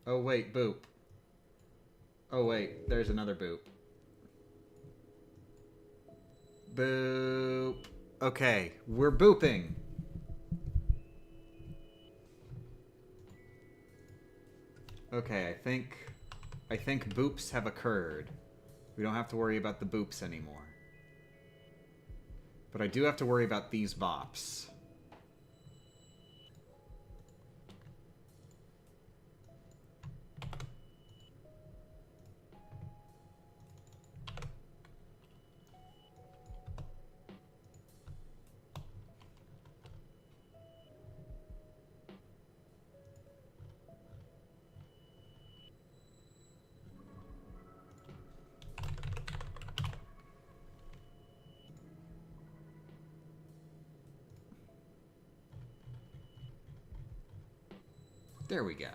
Oh, wait, boop. Oh, wait, there's another boop. Boop. Okay, we're booping. Okay, I think boops have occurred. We don't have to worry about the boops anymore. But I do have to worry about these bops. There we go.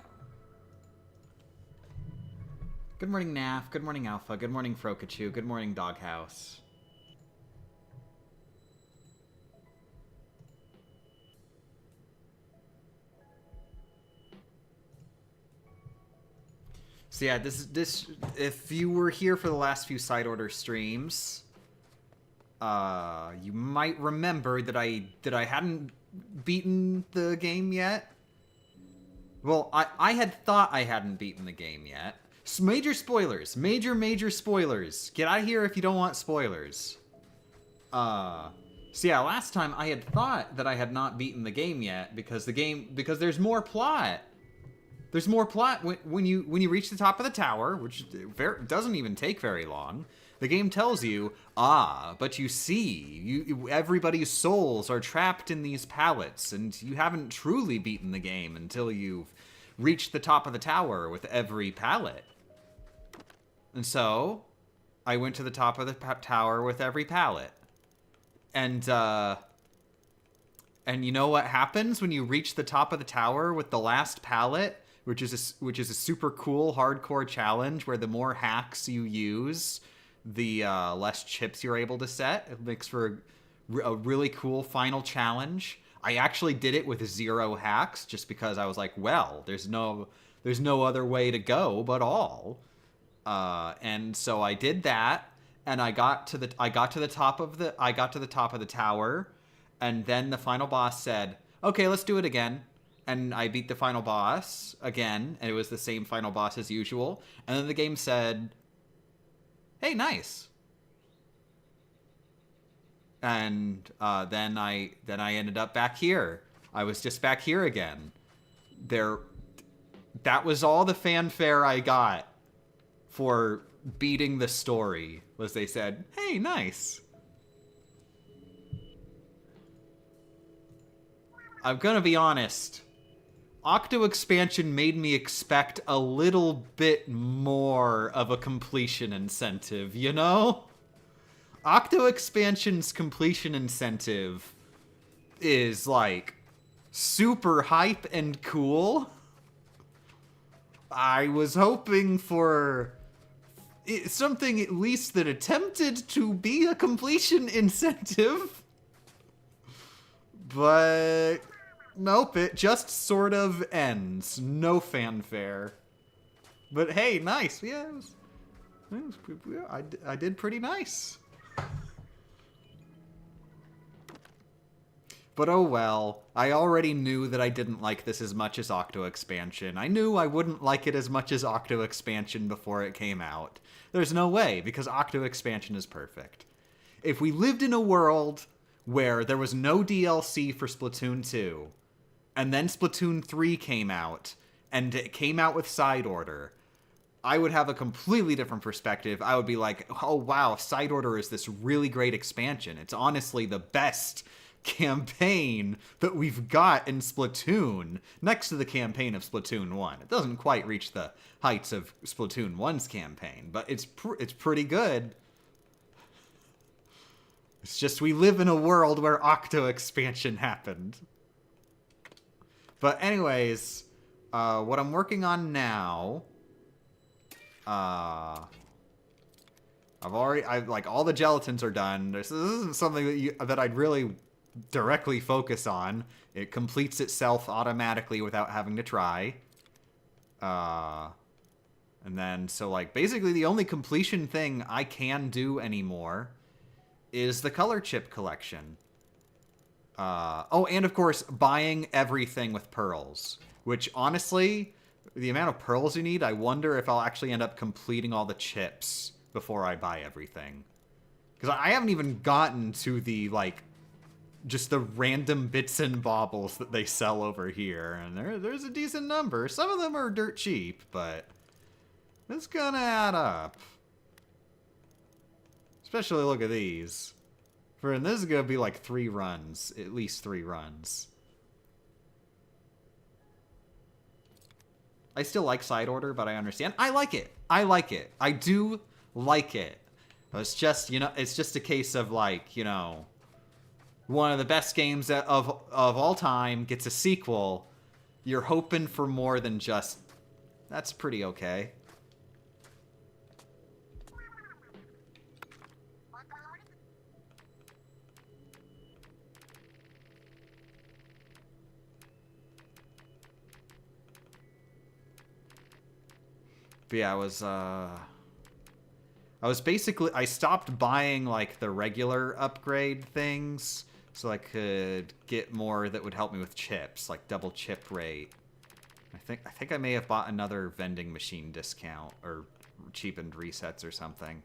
Good morning, Naf. Good morning, Alpha. Good morning, Frokachu. Good morning, Doghouse. So yeah, this if you were here for the last few side order streams, you might remember that I hadn't beaten the game yet. Well, I had thought I hadn't beaten the game yet. Major spoilers. Major spoilers. Get out of here if you don't want spoilers. So yeah, last time I had thought that I had not beaten the game yet because there's more plot. There's more plot when you reach the top of the tower, which doesn't even take very long. The game tells you, but you see, everybody's souls are trapped in these pallets, and you haven't truly beaten the game until you've reached the top of the tower with every pallet. And so, I went to the top of the tower with every pallet. And you know what happens when you reach the top of the tower with the last pallet, which is a super cool hardcore challenge where the more hacks you use, the less chips you're able to set. It makes for a really cool final challenge. I actually did it with 0 hacks just because I was like, well, there's no other way to go but all. And so I did that, and I got to the top of the tower, and then the final boss said, "Okay, let's do it again." And I beat the final boss again, and it was the same final boss as usual. And then the game said, "Hey, nice." And then I ended up back here. I was just back here again. That was all the fanfare I got for beating the story. Was they said, "Hey, nice." I'm gonna be honest. Octo expansion made me expect a little bit more of a completion incentive, you know? Octo expansion's completion incentive is like super hype and cool. I was hoping for something at least that attempted to be a completion incentive. But nope, it just sort of ends. No fanfare. But hey, nice. Yeah, I did pretty nice. But oh well, I already knew that I didn't like this as much as Octo Expansion. I knew I wouldn't like it as much as Octo Expansion before it came out. There's no way, because Octo Expansion is perfect. If we lived in a world where there was no DLC for Splatoon 2, and then Splatoon 3 came out, and it came out with Side Order, I would have a completely different perspective. I would be like, oh wow, Side Order is this really great expansion. It's honestly the best campaign that we've got in Splatoon, next to the campaign of Splatoon 1. It doesn't quite reach the heights of Splatoon 1's campaign, but it's pretty good. It's just we live in a world where Octo expansion happened. But anyways, what I'm working on now, like all the gelatins are done. This isn't something that I'd really directly focus on. It completes itself automatically without having to try. And then, so, like, basically the only completion thing I can do anymore is the color chip collection. Oh, and of course, buying everything with pearls. Which, honestly, the amount of pearls you need, I wonder if I'll actually end up completing all the chips before I buy everything. Because I haven't even gotten to the, like, just the random bits and baubles that they sell over here. And there's a decent number. Some of them are dirt cheap, but it's gonna add up. Especially look at these. And this is gonna be like 3 runs. At least 3 runs. I still like side order, but I understand. I like it. I like it. I do like it. It's just, you know, it's just a case of, like, you know, one of the best games of all time gets a sequel. You're hoping for more than just, that's pretty okay. But yeah, I was basically, I stopped buying, like, the regular upgrade things so I could get more that would help me with chips, like double chip rate. I think I may have bought another vending machine discount or cheapened resets or something.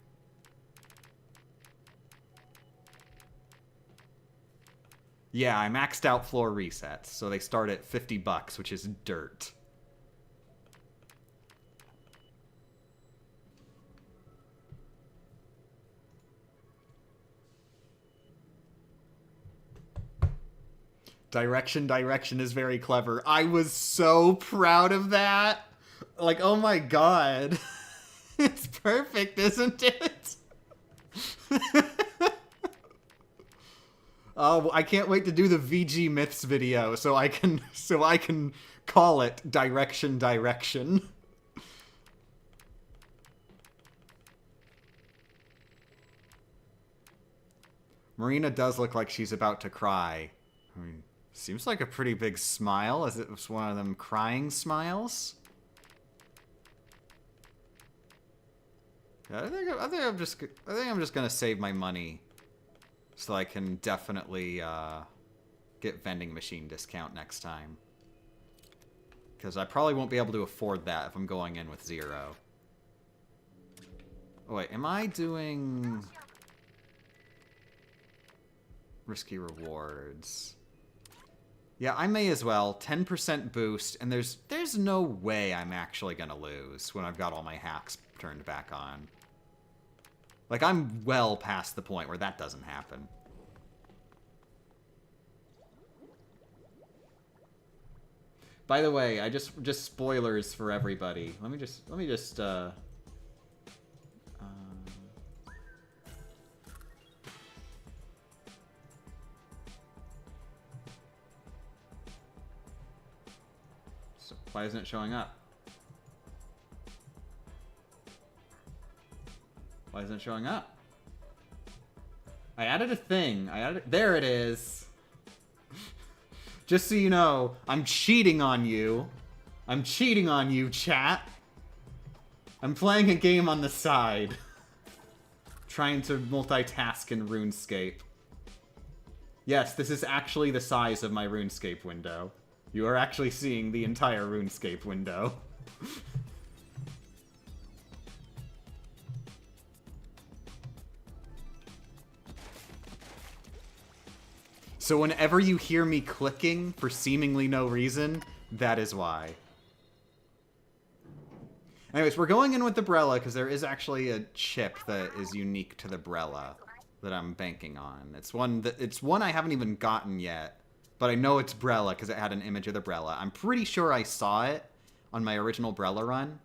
Yeah, I maxed out floor resets, so they start at $50, which is dirt. Direction is very clever. I was so proud of that. Like, oh my god. It's perfect, isn't it? Oh, I can't wait to do the VG Myths video so I can call it Direction. Marina does look like she's about to cry. I mean, seems like a pretty big smile, as it was one of them crying smiles. Yeah, I think I'm just gonna save my money so I can definitely get vending machine discount next time. Because I probably won't be able to afford that if I'm going in with 0. Oh, wait, am I doing risky rewards? Yeah, I may as well. 10% boost, and there's no way I'm actually gonna lose when I've got all my hacks turned back on. Like, I'm well past the point where that doesn't happen. By the way, I just spoilers for everybody. Let me just so why isn't it showing up? Why isn't it showing up? I added a thing. There it is. Just so you know, I'm cheating on you. I'm cheating on you, chat. I'm playing a game on the side. Trying to multitask in RuneScape. Yes, this is actually the size of my RuneScape window. You are actually seeing the entire RuneScape window. So whenever you hear me clicking for seemingly no reason, that is why. Anyways, we're going in with the Brella because there is actually a chip that is unique to the Brella that I'm banking on. It's one I haven't even gotten yet, but I know it's Brella because it had an image of the Brella. I'm pretty sure I saw it on my original Brella run.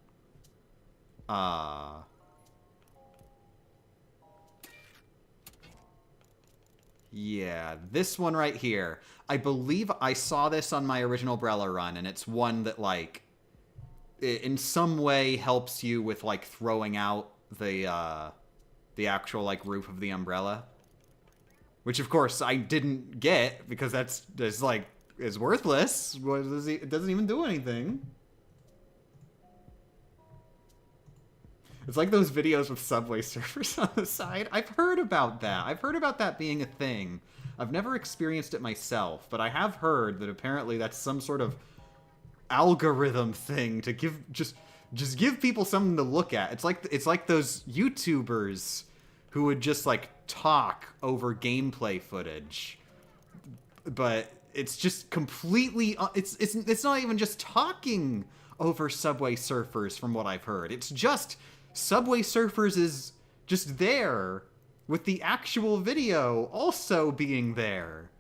Yeah, this one right here. I believe I saw this on my original Brella run, and it's one that, like, in some way helps you with, like, throwing out the actual, like, roof of the umbrella. Which, of course, I didn't get, because that's like, is worthless. It doesn't even do anything. It's like those videos with Subway Surfers on the side. I've heard about that. I've heard about that being a thing. I've never experienced it myself, but I have heard that apparently that's some sort of algorithm thing to just give people something to look at. It's like those YouTubers who would just like talk over gameplay footage, but it's just completely it's not even just talking over Subway Surfers from what I've heard. It's just Subway Surfers is just there with the actual video also being there.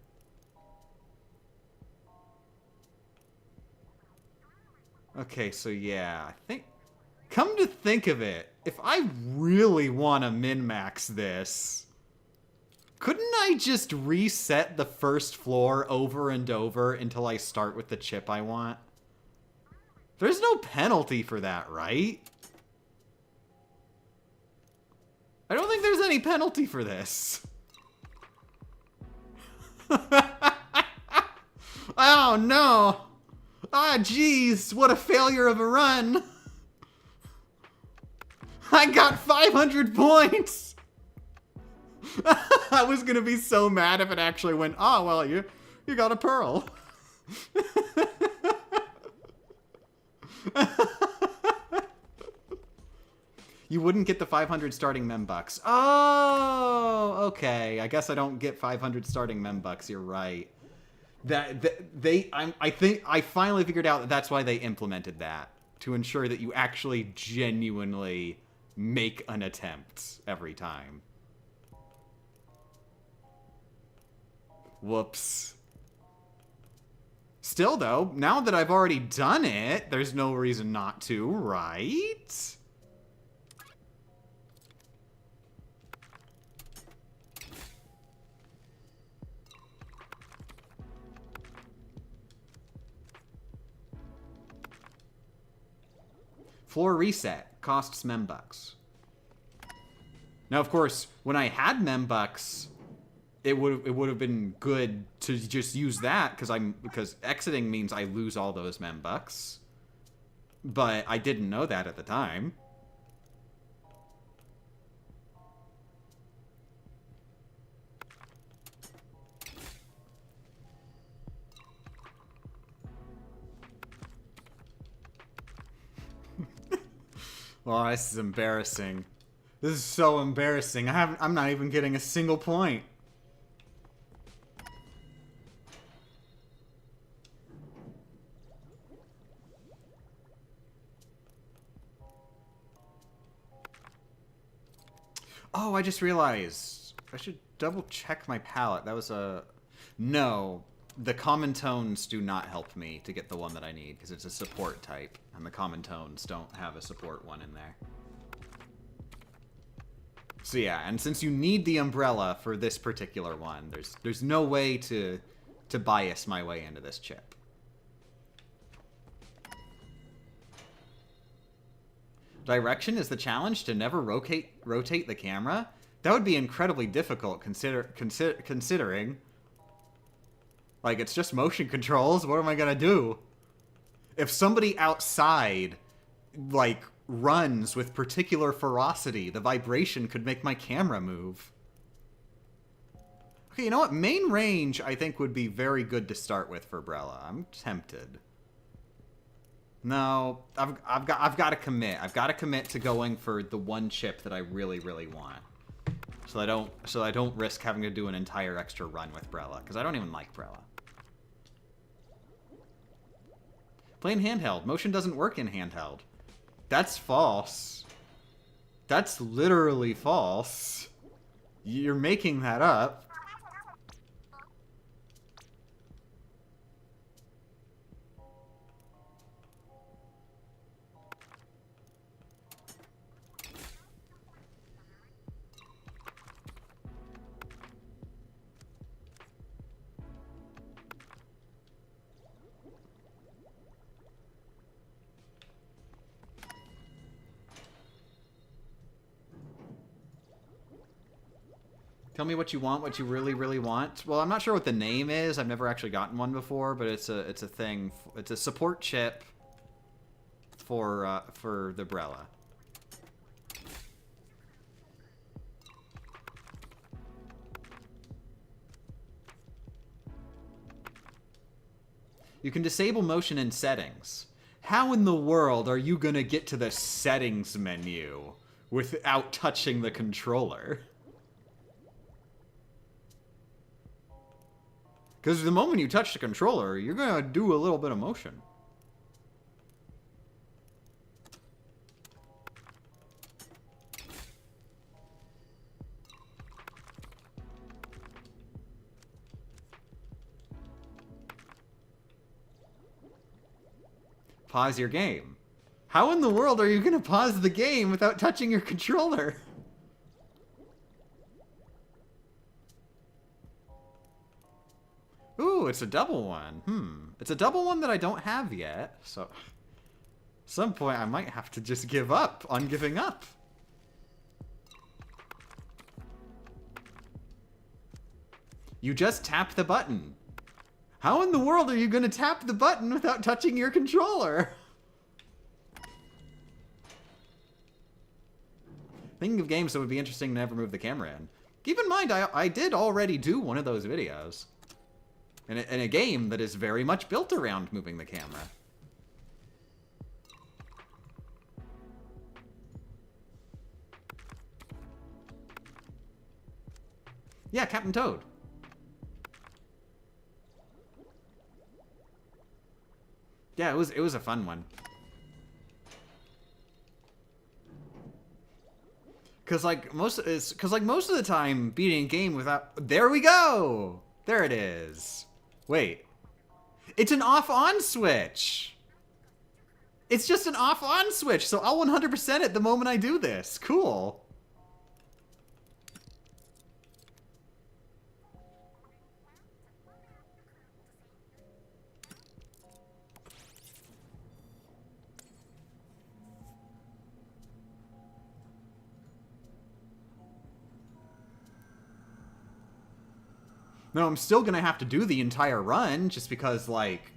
Okay, so yeah, I think... Come to think of it, if I really want to min-max this, couldn't I just reset the first floor over and over until I start with the chip I want? There's no penalty for that, right? I don't think there's any penalty for this. Oh no! Ah, jeez, what a failure of a run! I got 500 points! I was gonna be so mad if it actually went, oh, well, you got a pearl. You wouldn't get the 500 starting membucks. Oh, okay. I guess I don't get 500 starting membucks. You're right. I think I finally figured out that that's why they implemented that, to ensure that you actually genuinely make an attempt every time. Whoops. Still though, now that I've already done it, there's no reason not to, right? Floor reset costs membucks. Now, of course, when I had membucks, it would have been good to just use that because exiting means I lose all those membucks. But I didn't know that at the time. Oh, this is embarrassing. This is so embarrassing. I'm not even getting a single point. Oh, I just realized. I should double check my palette. That was a... No. The common tones do not help me to get the one that I need, because it's a support type, and the common tones don't have a support one in there. So yeah, and since you need the umbrella for this particular one, there's no way to bias my way into this chip. Direction is the challenge to never rotate the camera? That would be incredibly difficult considering... Like, it's just motion controls. What am I gonna do? If somebody outside, like, runs with particular ferocity, the vibration could make my camera move. Okay, you know what? Main range, I think, would be very good to start with for Brella. I'm tempted. No, I've got to commit. I've got to commit to going for the one chip that I really, really want. So I don't risk having to do an entire extra run with Brella, because I don't even like Brella. Playing handheld. Motion doesn't work in handheld. That's false. That's literally false. You're making that up. Tell me what you want, what you really, really want. Well, I'm not sure what the name is. I've never actually gotten one before, but it's a thing. It's a support chip for the Brella. You can disable motion in settings. How in the world are you gonna get to the settings menu without touching the controller? Because the moment you touch the controller, you're gonna do a little bit of motion. Pause your game. How in the world are you gonna pause the game without touching your controller? Ooh, it's a double one. It's a double one that I don't have yet, so... At some point I might have to just give up on giving up. You just tap the button. How in the world are you gonna tap the button without touching your controller? Thinking of games that would be interesting to never move the camera in. Keep in mind, I did already do one of those videos. In a game that is very much built around moving the camera. Yeah, Captain Toad. Yeah, it was a fun one. Cause most of the time beating a game without, there we go! There it is. Wait. It's an off-on switch! It's just an off-on switch, so I'll 100% it the moment I do this. Cool. No, I'm still gonna have to do the entire run, just because, like,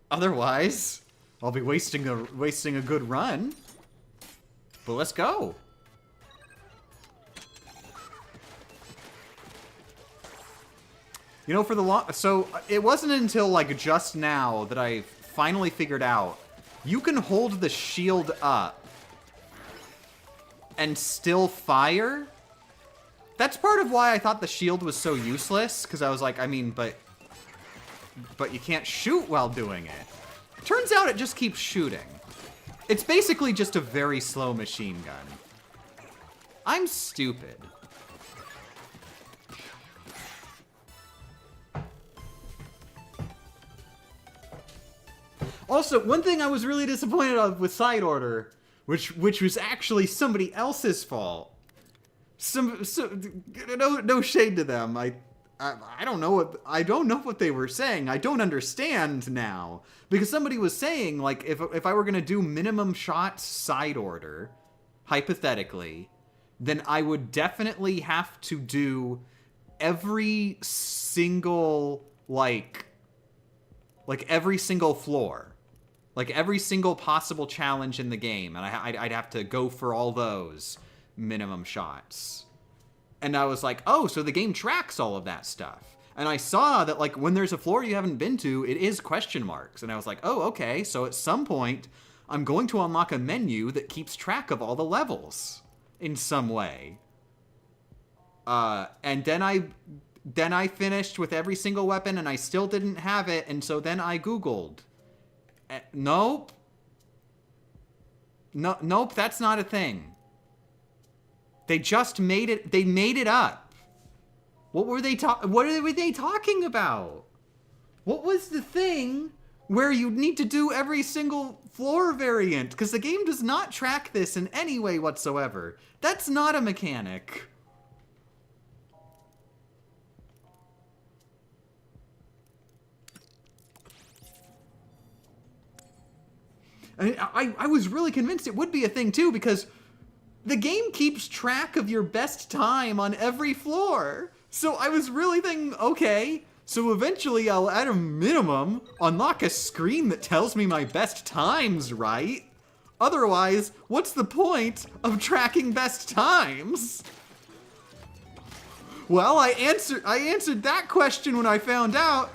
otherwise, I'll be wasting a good run. But let's go. You know, so it wasn't until, like, just now that I finally figured out you can hold the shield up and still fire. That's part of why I thought the shield was so useless, because I was like, I mean, but you can't shoot while doing it. Turns out it just keeps shooting. It's basically just a very slow machine gun. I'm stupid. Also, one thing I was really disappointed of with Side Order, which was actually somebody else's fault. No shade to them. I don't know what they were saying. I don't understand now, because somebody was saying, like, if I were gonna do minimum shots Side Order, hypothetically, then I would definitely have to do every single like every single floor, like every single possible challenge in the game, and I'd have to go for all those minimum shots. And I was like, oh, so the game tracks all of that stuff. And I saw that, like, when there's a floor you haven't been to, it is question marks. And I was like, oh, okay, so at some point, I'm going to unlock a menu that keeps track of all the levels in some way. And then I finished with every single weapon, and I still didn't have it, and so then I Googled. Nope. No, nope, that's not a thing. They just made it. They made it up. What were they talking about? What was the thing where you need to do every single floor variant? Because the game does not track this in any way whatsoever. That's not a mechanic. I was really convinced it would be a thing too, because the game keeps track of your best time on every floor. So I was really thinking, okay, so eventually I'll, at a minimum, unlock a screen that tells me my best times, right? Otherwise, what's the point of tracking best times? Well, I answered that question when I found out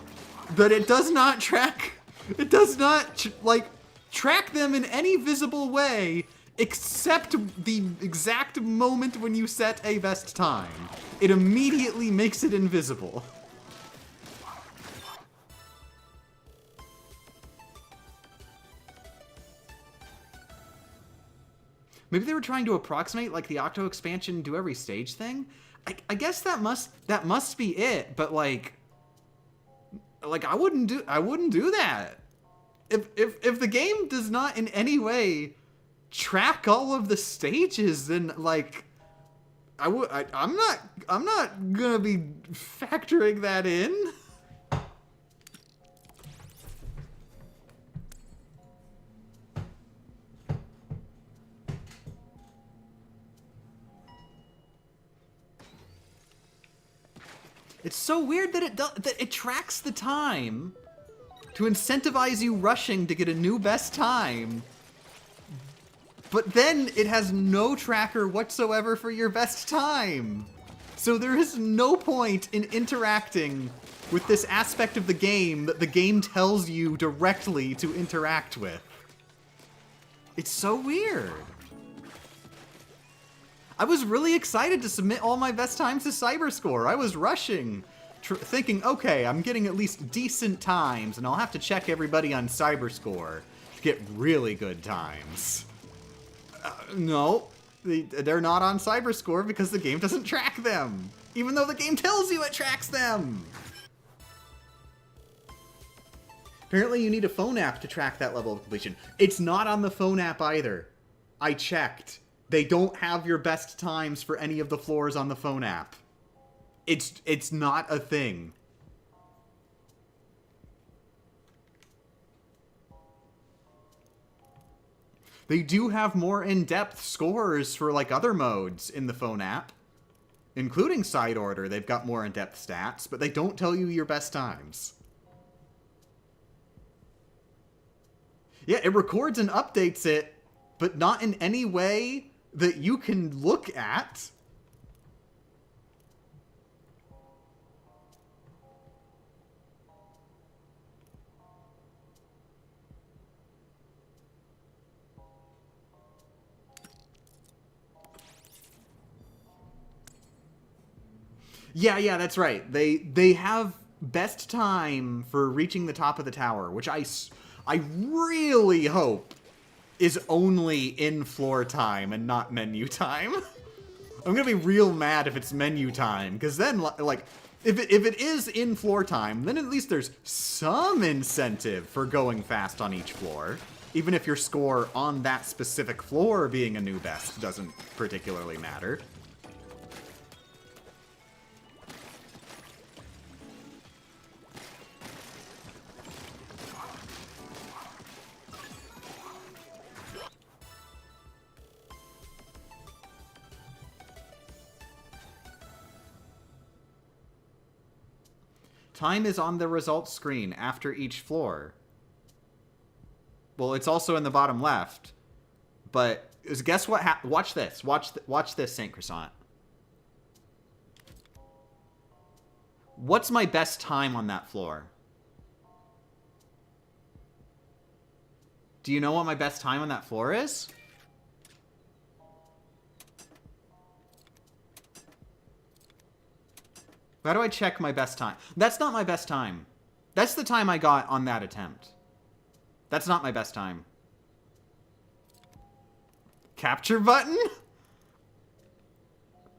that it does not track It does not, like, track them in any visible way except the exact moment when you set a best time. It immediately makes it invisible. Maybe they were trying to approximate like the Octo expansion do every stage thing. I guess that must be it. But like I wouldn't do that. If the game does not in any way track all of the stages, then like I'm not gonna be factoring that in. It's so weird that it tracks the time to incentivize you rushing to get a new best time. But then it has no tracker whatsoever for your best time. So there is no point in interacting with this aspect of the game that the game tells you directly to interact with. It's so weird. I was really excited to submit all my best times to Cyberscore. I was rushing, thinking, okay, I'm getting at least decent times, and I'll have to check everybody on Cyberscore to get really good times. No, they're not on Cyberscore because the game doesn't track them, even though the game tells you it tracks them. Apparently you need a phone app to track that level of completion. It's not on the phone app either. I checked. They don't have your best times for any of the floors on the phone app. It's not a thing. They do have more in-depth scores for like other modes in the phone app, including side order. They've got more in-depth stats, but they don't tell you your best times. Yeah, it records and updates it, but not in any way that you can look at. Yeah, that's right. They have best time for reaching the top of the tower, which I really hope is only in floor time and not menu time. I'm gonna be real mad if it's menu time, because then, like, if it is in floor time, then at least there's some incentive for going fast on each floor, even if your score on that specific floor being a new best doesn't particularly matter. Time is on the results screen after each floor. Well, it's also in the bottom left. But guess what? Watch this. Watch this, Saint Croissant. What's my best time on that floor? Do you know what my best time on that floor is? How do I check my best time? That's not my best time. That's the time I got on that attempt. That's not my best time. Capture button?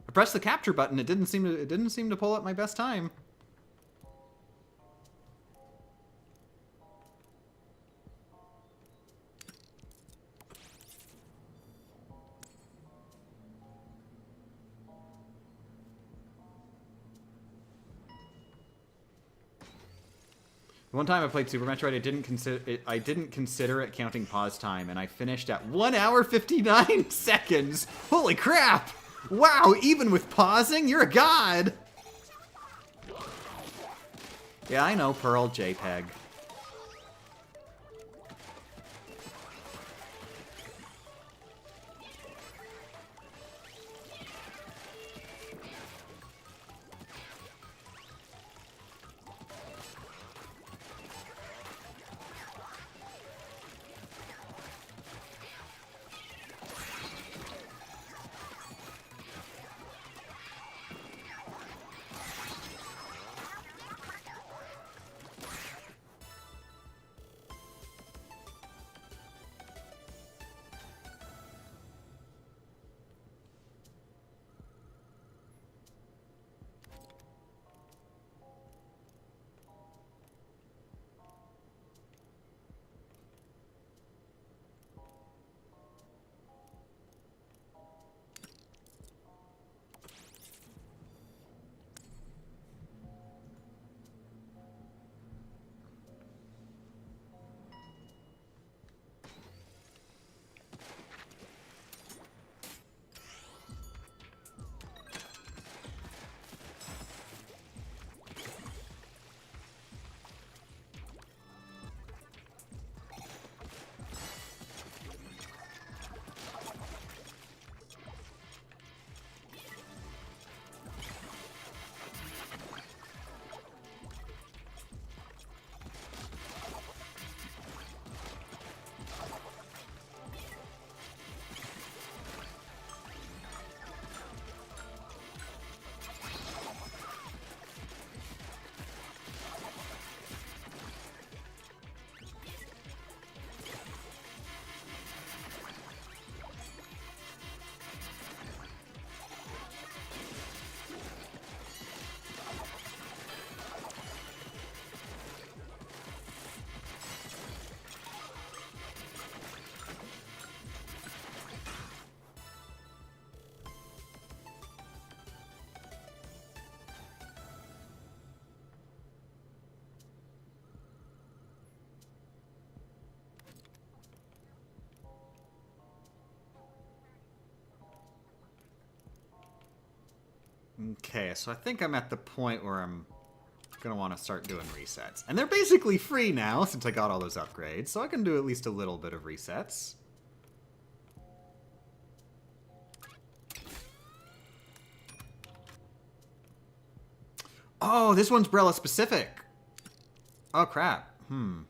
I pressed the capture button. It didn't seem to pull up my best time. One time I played Super Metroid, I didn't consider it counting pause time, and I finished at 1 hour 59 seconds. Holy crap! Wow, even with pausing, you're a god. Yeah, I know, Pearl JPEG. Okay, so I think I'm at the point where I'm gonna want to start doing resets. And they're basically free now since I got all those upgrades, so I can do at least a little bit of resets. Oh, this one's Brella specific. Oh, crap. I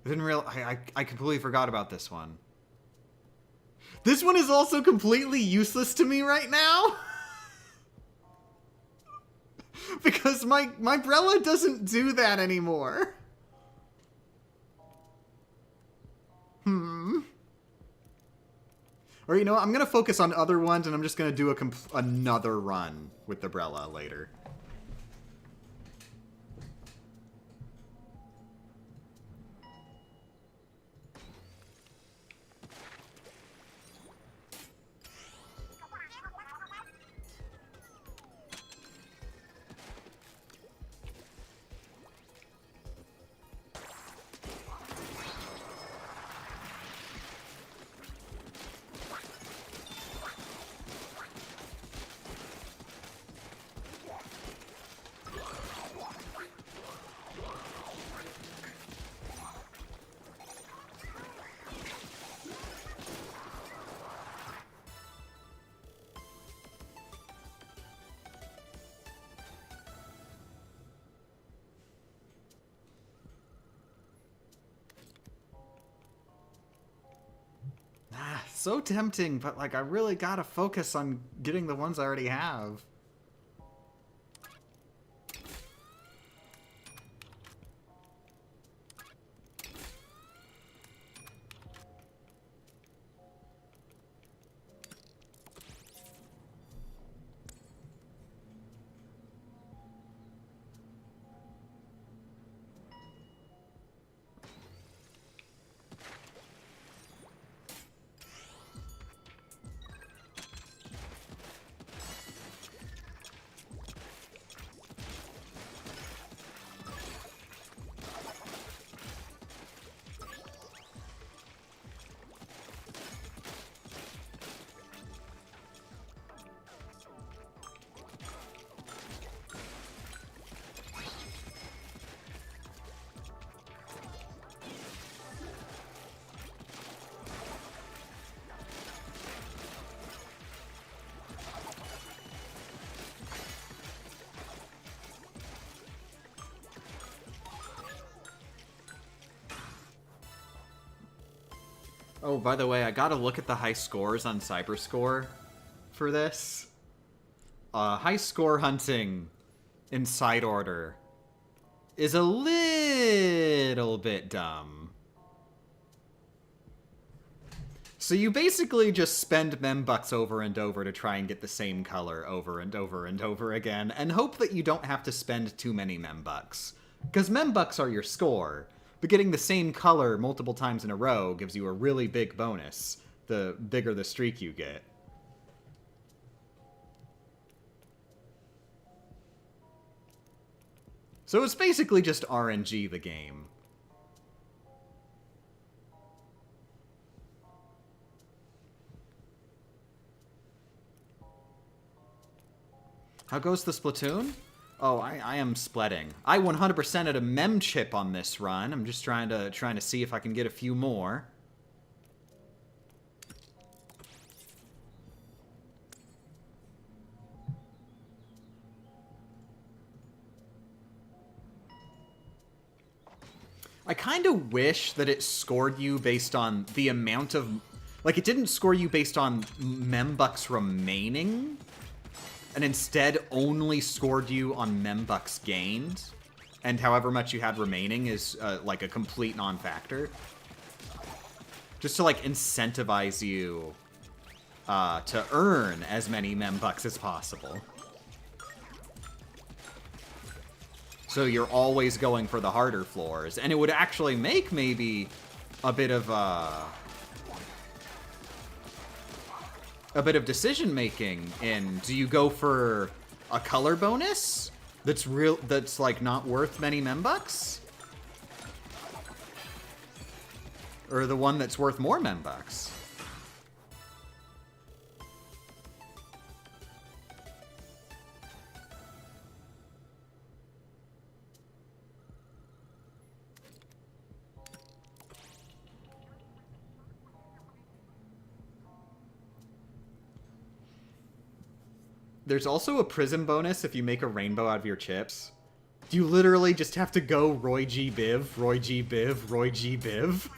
didn't realize... I completely forgot about this one. This one is also completely useless to me right now. Because my Brella doesn't do that anymore. Or, you know what? I'm going to focus on other ones, and I'm just going to do another run with the Brella later. So tempting, but like I really gotta focus on getting the ones I already have. Oh, by the way, I gotta look at the high scores on Cyberscore for this. High score hunting in side order is a little bit dumb. So you basically just spend membucks over and over to try and get the same color over and over and over again, and hope that you don't have to spend too many membucks. Because membucks are your score. But getting the same color multiple times in a row gives you a really big bonus, the bigger the streak you get. So it's basically just RNG the game. How goes the Splatoon? Oh, I am spletting. I 100%ed a mem chip on this run. I'm just trying to see if I can get a few more. I kind of wish that it scored you based on the amount of... Like, it didn't score you based on membucks remaining, and instead only scored you on membucks gained, and however much you had remaining is like a complete non-factor. Just to like incentivize you to earn as many membucks as possible. So you're always going for the harder floors, and it would actually make maybe a bit of decision making in, do you go for a color bonus that's like not worth many membucks, or the one that's worth more membucks? There's also a prism bonus if you make a rainbow out of your chips. You literally just have to go Roy G. Biv, Roy G. Biv, Roy G. Biv.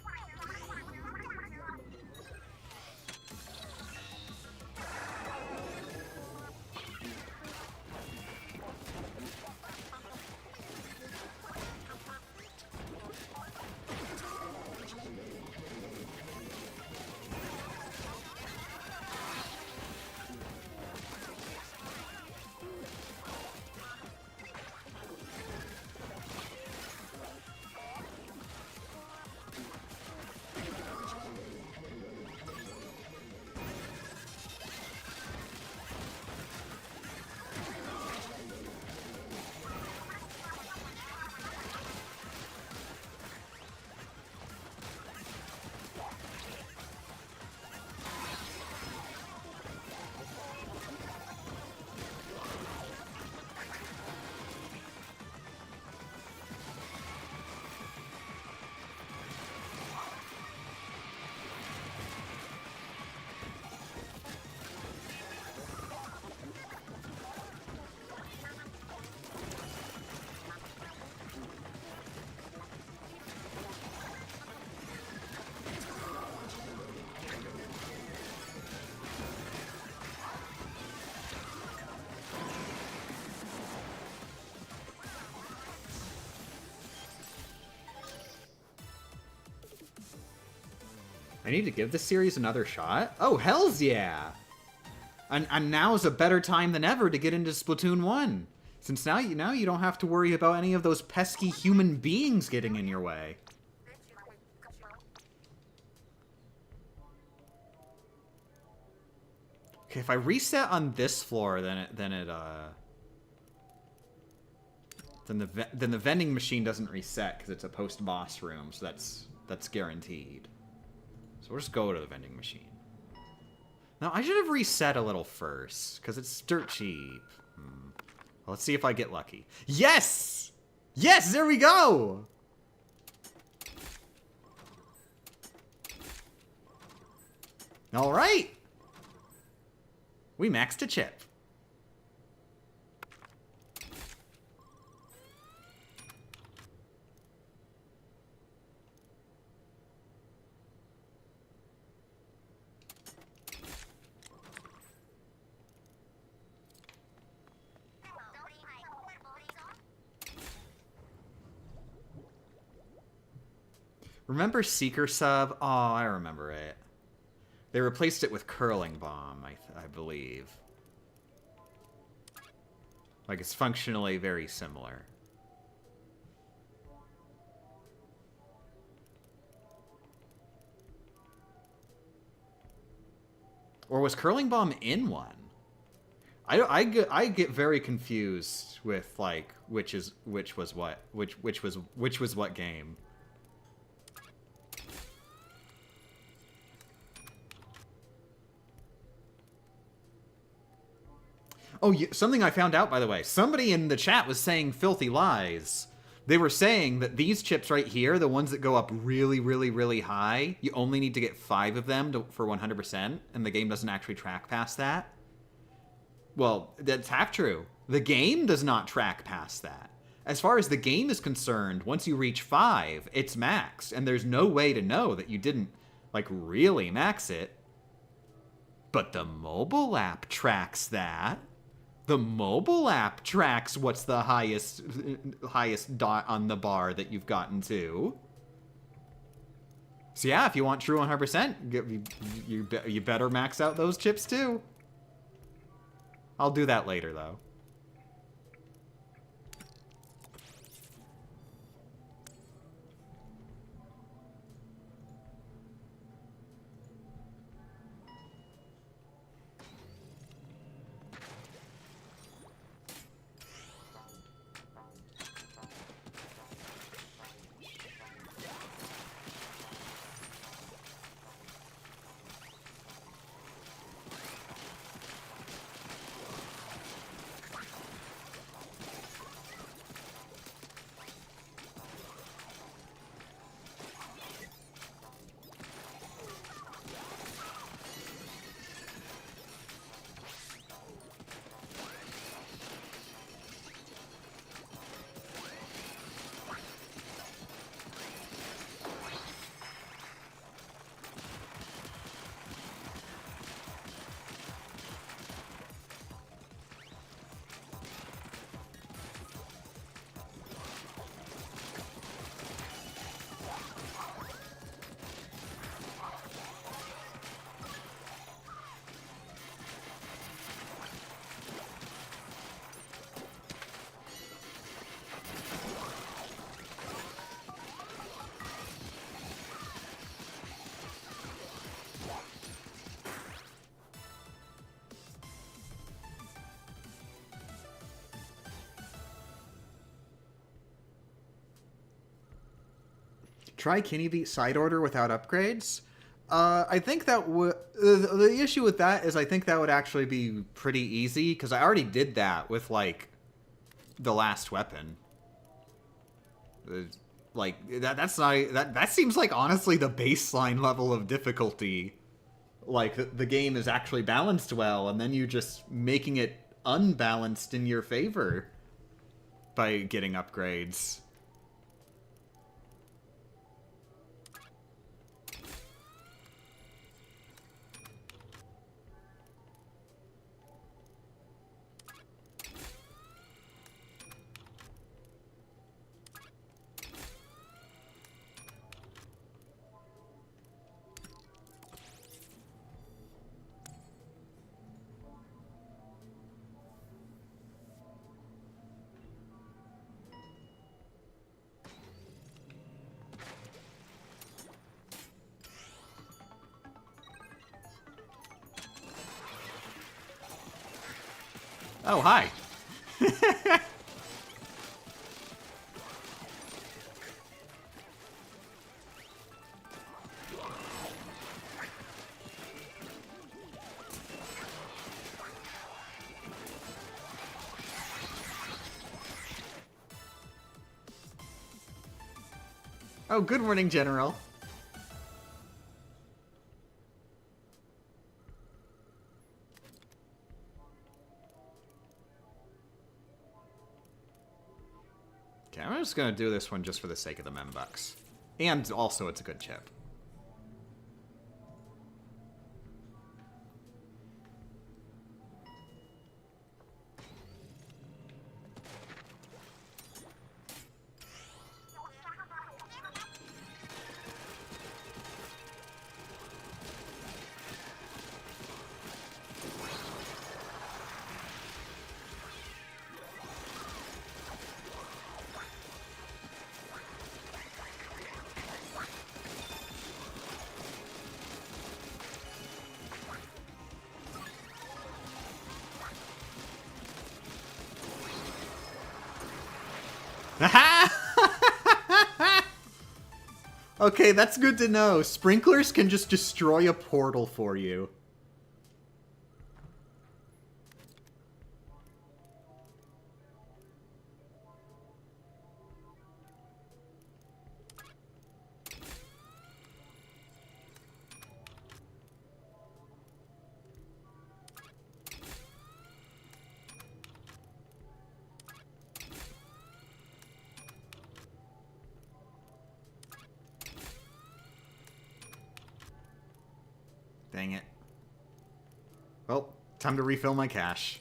I need to give this series another shot? Oh, hells yeah! And now is a better time than ever to get into Splatoon 1. Since now you don't have to worry about any of those pesky human beings getting in your way. Okay, if I reset on this floor, then the vending machine doesn't reset because it's a post-boss room, so that's guaranteed. So we'll just go to the vending machine. Now, I should have reset a little first, because it's dirt cheap. Well, let's see if I get lucky. Yes! Yes, there we go! Alright! We maxed a chip. Remember Seeker Sub? Oh, I remember it. They replaced it with Curling Bomb, I believe. Like, it's functionally very similar. Or was Curling Bomb in one? I get very confused with like which was what game. Oh, something I found out, by the way. Somebody in the chat was saying filthy lies. They were saying that these chips right here, the ones that go up really, really, really high, you only need to get 5 of them for 100%, and the game doesn't actually track past that. Well, that's half true. The game does not track past that. As far as the game is concerned, once you reach 5, it's maxed, and there's no way to know that you didn't, like, really max it. But the mobile app tracks that. The mobile app tracks what's the highest dot on the bar that you've gotten to. So yeah, if you want true 100%, you better max out those chips too. I'll do that later though. Try Can You Beat Side Order without upgrades? I think that would... the issue with that is I think that would actually be pretty easy, because I already did that with, like, the last weapon. Like, that's not... That seems like, honestly, the baseline level of difficulty. Like, the game is actually balanced well, and then you just making it unbalanced in your favor by getting upgrades. Oh, hi. Oh, good morning, General. Okay, I'm just gonna do this one just for the sake of the membucks. And also, it's a good chip. Okay, that's good to know. Sprinklers can just destroy a portal for you. Dang it. Well, time to refill my cache.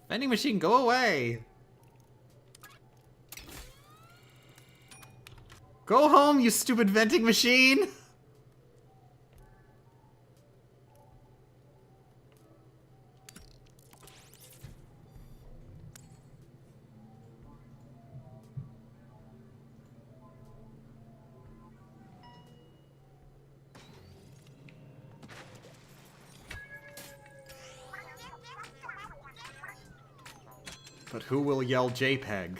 Vending machine, go away! Go home, you stupid vending machine! But who will yell JPEG?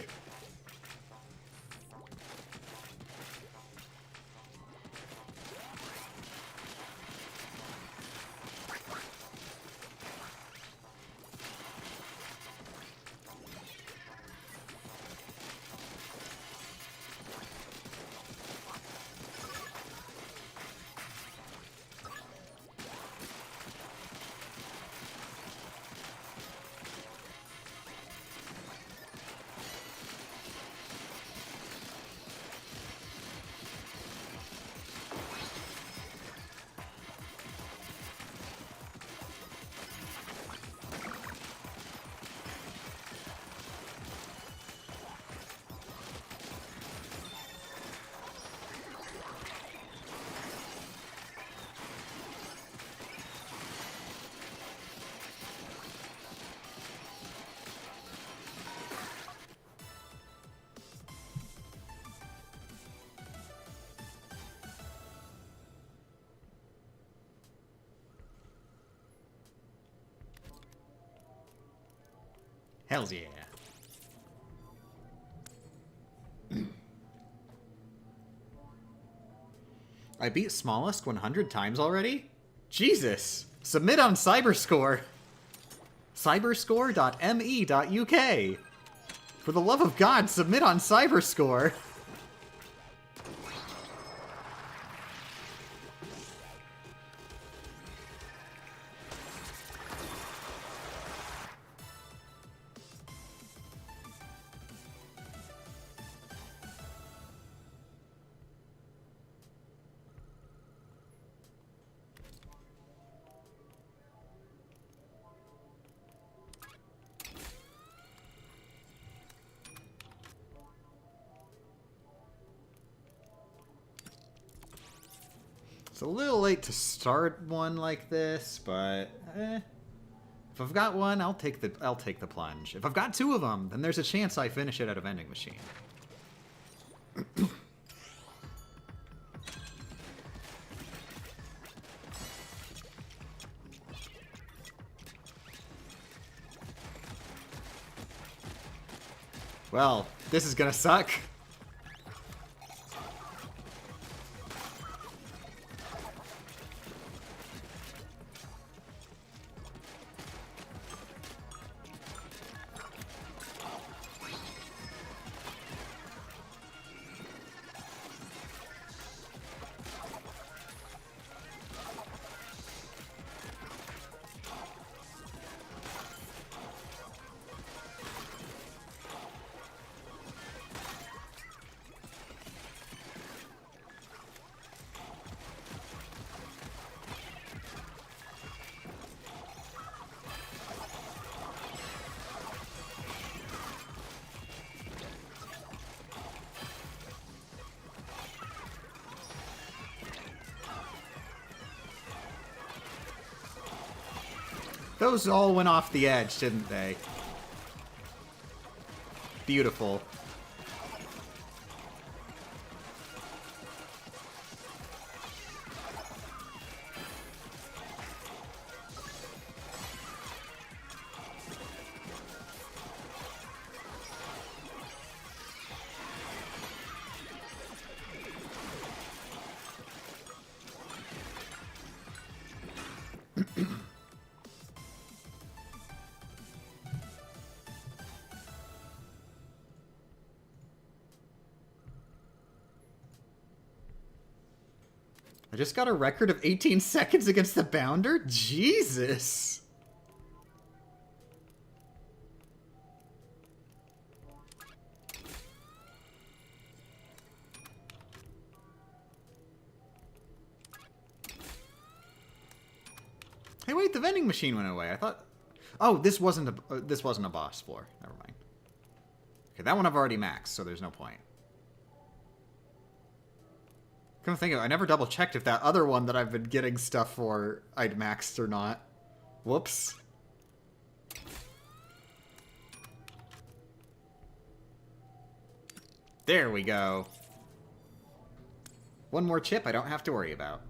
Hells yeah. I beat Smallest 100 times already? Jesus! Submit on Cyberscore! Cyberscore.me.uk! For the love of God, submit on Cyberscore! It's a little late to start one like this, but if I've got one, I'll take the plunge. If I've got two of them, then there's a chance I finish it at a vending machine. Well, this is gonna suck. Those all went off the edge, didn't they? Beautiful. I just got a record of 18 seconds against the Bounder? Jesus! Hey, wait, the vending machine went away. I thought... Oh, this wasn't a boss floor. Never mind. Okay, that one I've already maxed, so there's no point. Come to think of it, I never double checked if that other one that I've been getting stuff for I'd maxed or not. Whoops. There we go. One more chip I don't have to worry about.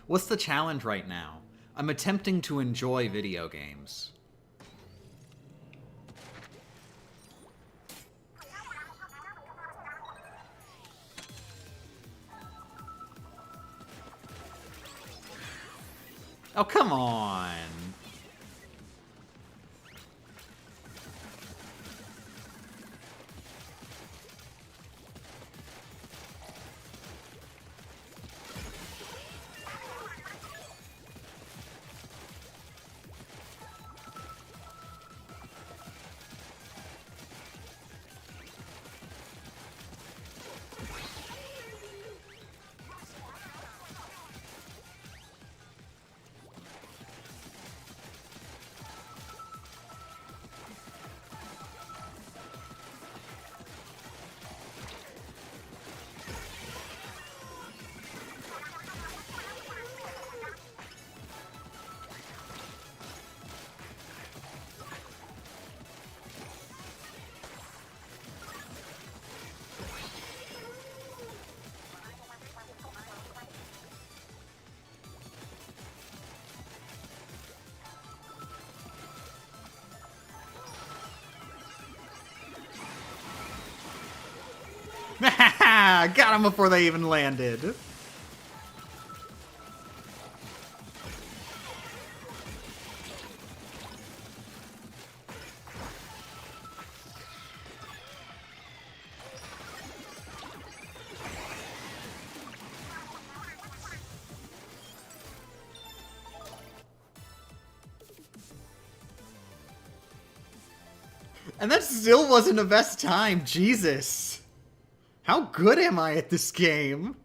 What's the challenge right now? I'm attempting to enjoy video games. Oh, come on. Got him before they even landed. And that still wasn't the best time. Jesus. How good am I at this game?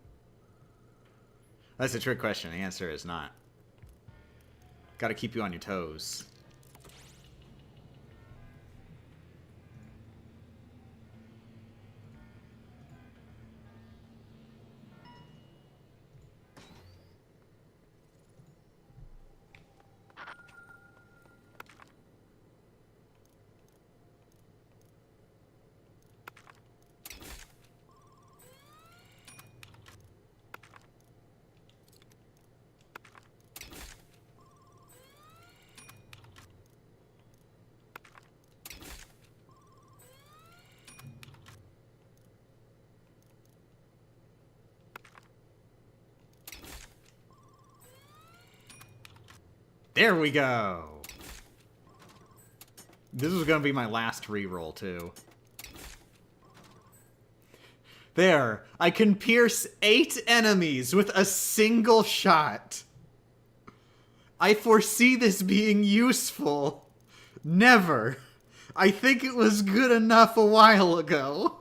That's a trick question. The answer is not. Gotta keep you on your toes. There we go. This is going to be my last reroll, too. There. I can pierce 8 enemies with a single shot. I foresee this being useful. Never. I think it was good enough a while ago.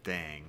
Dang.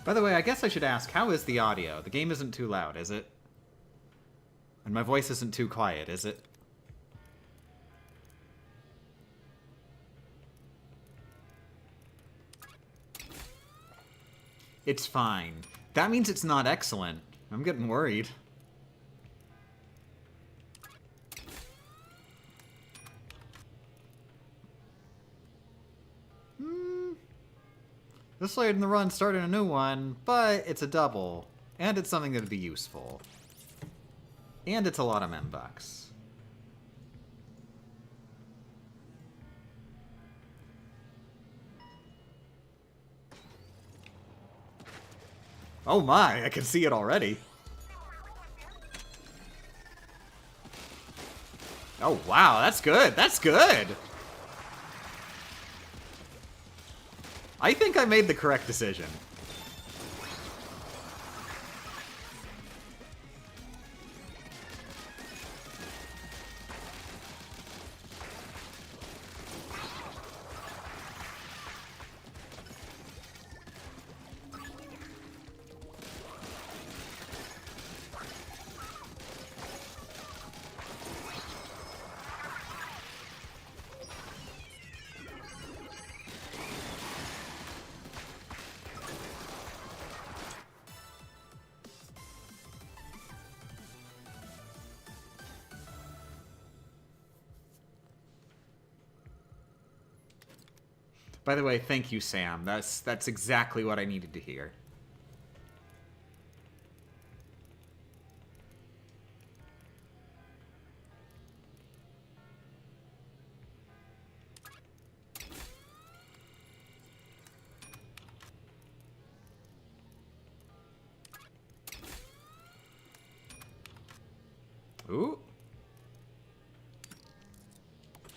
By the way, I guess I should ask, how is the audio? The game isn't too loud, is it? And my voice isn't too quiet, is it? It's fine. That means it's not excellent. I'm getting worried. This late in the run starting a new one, but it's a double. And it's something that'd be useful. And it's a lot of membucks. Oh my, I can see it already. Oh wow, that's good, that's good! I think I made the correct decision. By the way, thank you, Sam. That's exactly what I needed to hear. Ooh.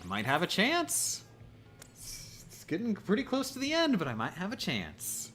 I might have a chance. It's getting pretty close to the end, but I might have a chance.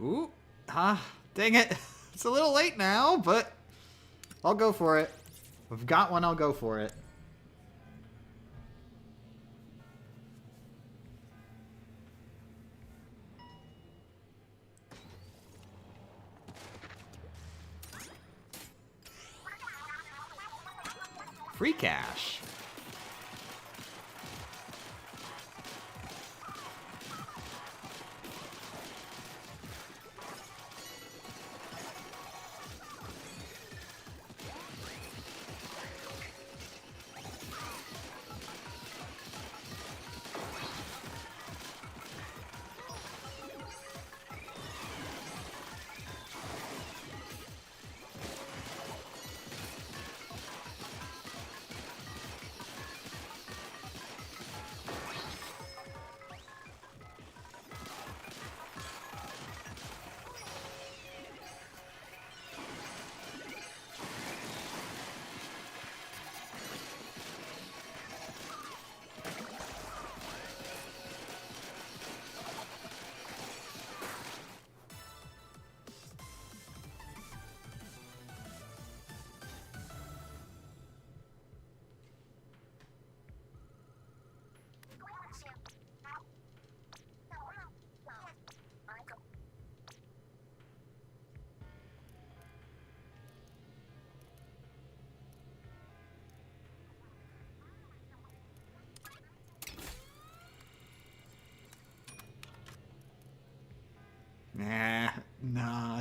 Ooh. Ah, dang it. It's a little late now, but I'll go for it. If I've got one, I'll go for it. Free cash.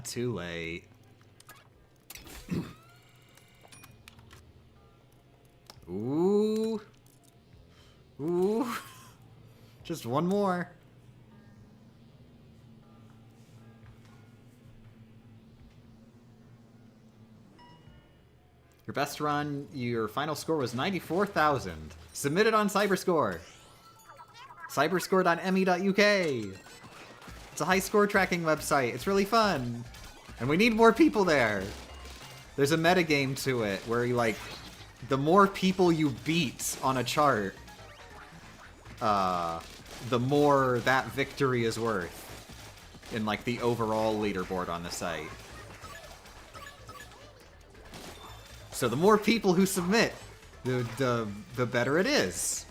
too late. Ooh. Ooh. Just one more. Your best run, your final score was 94,000. Submitted on Cyberscore. Cyberscore.me.uk. It's a high score tracking website. It's really fun. And we need more people there. There's a metagame to it where you, like, the more people you beat on a chart, the more that victory is worth in, like, the overall leaderboard on the site. So the more people who submit, the better it is.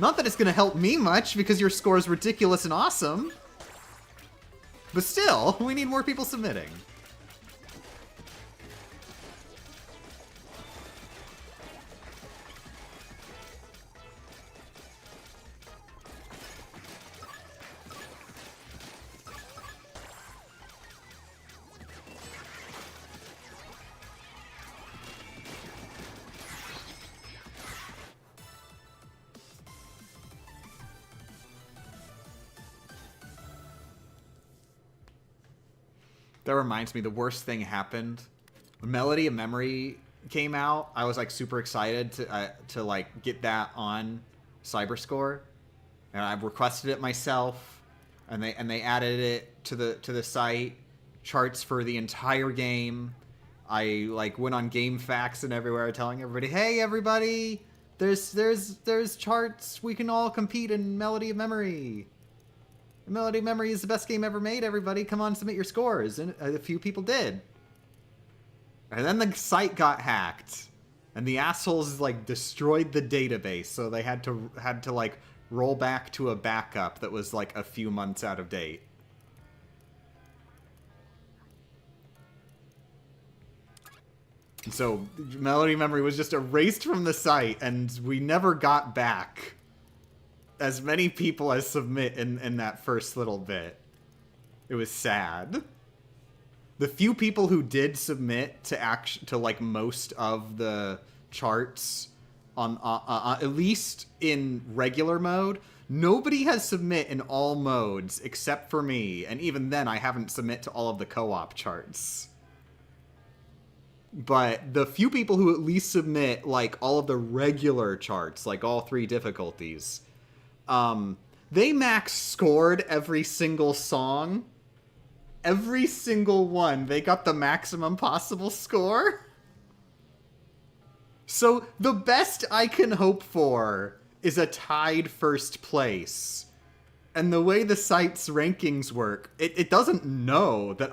Not that it's going to help me much, because your score is ridiculous and awesome. But still, we need more people submitting. That reminds me, the worst thing happened. Melody of Memory came out. I was like super excited to like get that on Cyberscore, and I requested it myself, and they added it to the site. Charts for the entire game. I like went on GameFAQs and everywhere telling everybody, "Hey everybody, there's charts. We can all compete in Melody of Memory. Melody of Memory is the best game ever made, everybody. Come on, submit your scores." And a few people did. And then the site got hacked. And the assholes, like, destroyed the database. So they had to like, roll back to a backup that was, like, a few months out of date. And so Melody of Memory was just erased from the site, and we never got back as many people as submit in that first little bit. It was sad. The few people who did submit to like most of the charts on at least in regular mode, nobody has submit in all modes except for me, and even then I haven't submit to all of the co-op charts. But the few people who at least submit like all of the regular charts, like all 3 difficulties, they max scored every single song. Every single one, they got the maximum possible score. So the best I can hope for is a tied first place. And the way the site's rankings work, it doesn't know that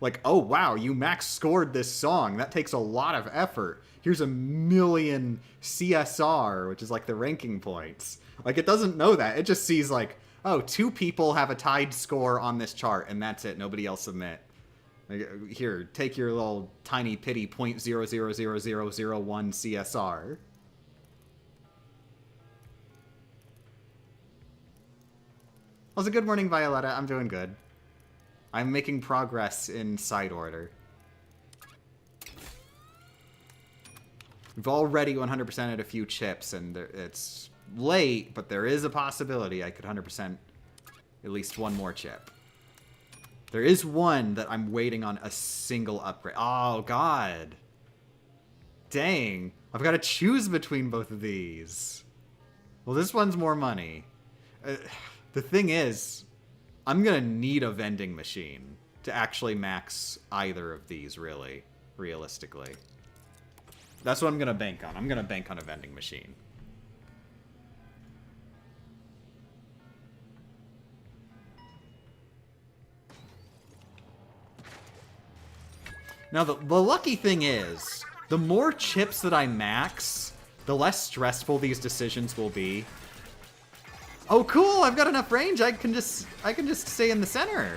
like, oh wow, you max scored this song. That takes a lot of effort. Here's 1,000,000 CSR, which is like the ranking points. Like, it doesn't know that. It just sees, like, oh, 2 people have a tied score on this chart, and that's it. Nobody else submit. Like, here, take your little tiny pity 0.000001 CSR. Also, good morning, Violetta. I'm doing good. I'm making progress in side order. We've already 100%ed a few chips, and it's late, but there is a possibility I could 100% at least one more chip. There is one that I'm waiting on a single upgrade. Oh, God. Dang. I've got to choose between both of these. Well, this one's more money. The thing is, I'm going to need a vending machine to actually max either of these, really, realistically. That's what I'm going to bank on. I'm going to bank on a vending machine. Now, the lucky thing is, the more chips that I max, the less stressful these decisions will be. Oh, cool! I've got enough range. I can just stay in the center.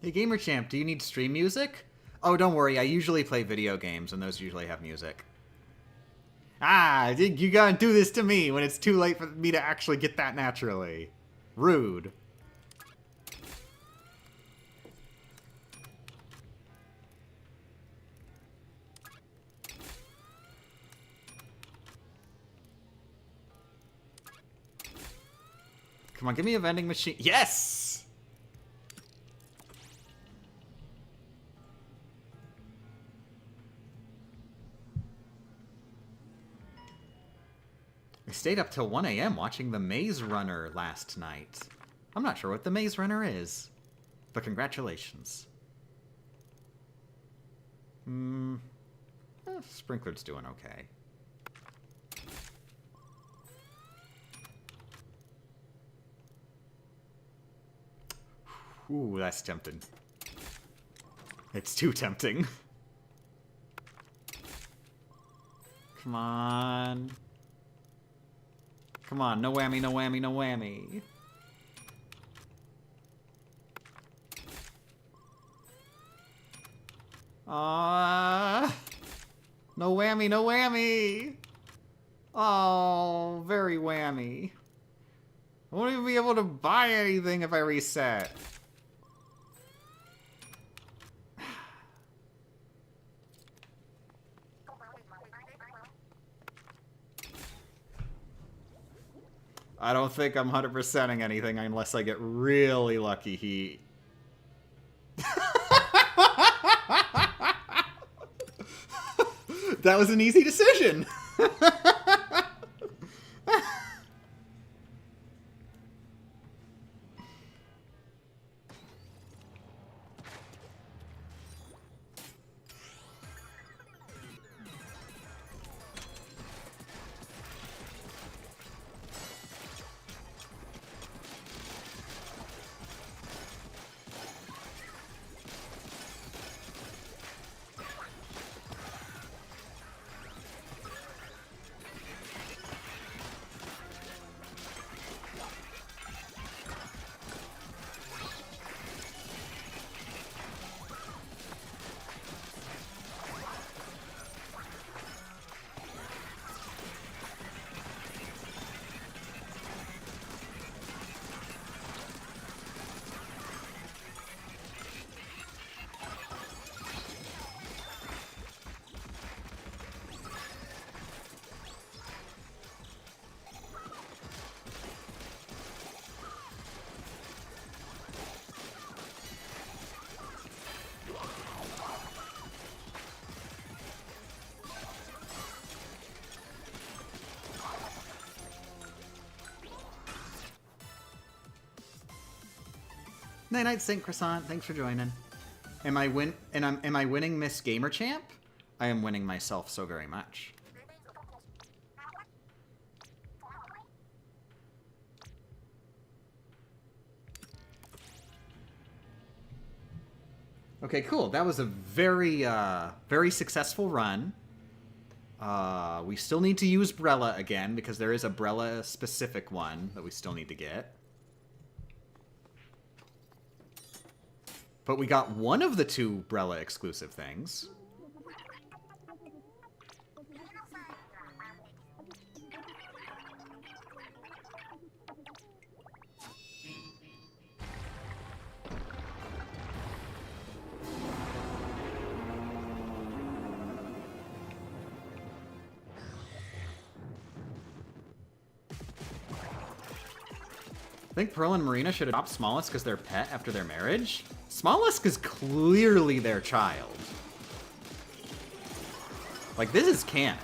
Hey, Gamer Champ, do you need stream music? Oh, don't worry. I usually play video games, and those usually have music. Ah, you gotta do this to me when it's too late for me to actually get that naturally. Rude. Come on, give me a vending machine. Yes! I stayed up till 1 a.m. watching The Maze Runner last night. I'm not sure what The Maze Runner is, but congratulations. Sprinkler's doing okay. Ooh, that's tempting. It's too tempting. Come on. Come on, no whammy, no whammy, no whammy. No whammy, no whammy. Oh, very whammy. I won't even be able to buy anything if I reset. I don't think I'm 100%ing anything unless I get really lucky. That was an easy decision. Night Night Saint Croissant, thanks for joining. Am I winning Miss Gamer Champ? I am winning myself so very much. Okay, cool. That was a very, very successful run. We still need to use Brella again, because there is a Brella-specific one that we still need to get. But we got one of the two Brella exclusive things. I think Pearl and Marina should adopt Smollusk as their pet after their marriage. Smollusk is clearly their child. Like, this is canon.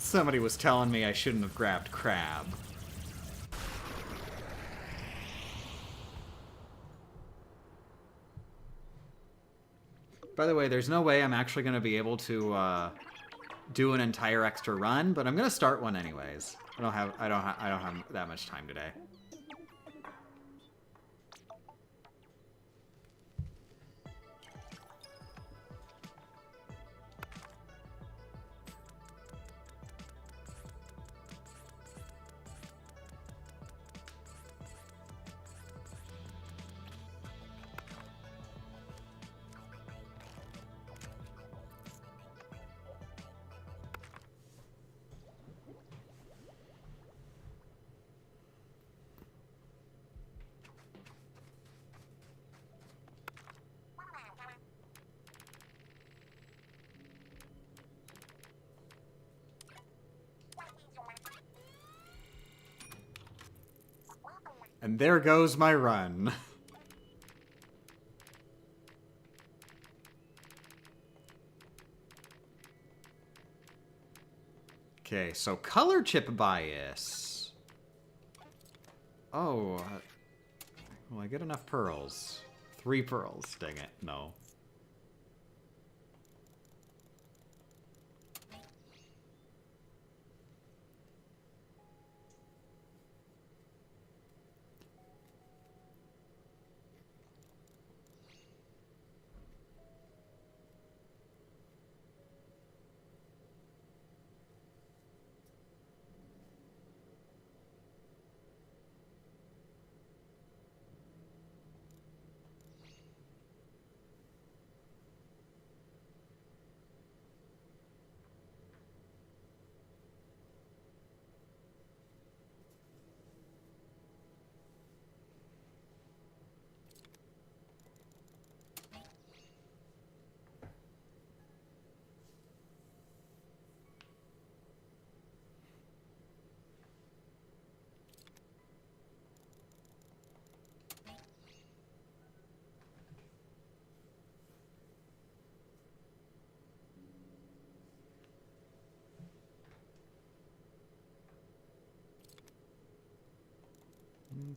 Somebody was telling me I shouldn't have grabbed crab. By the way, there's no way I'm actually going to be able to do an entire extra run, but I'm going to start one anyways. I don't have that much time today. And there goes my run. Okay, so color chip bias. Oh, will I get enough pearls? 3 pearls, dang it, no.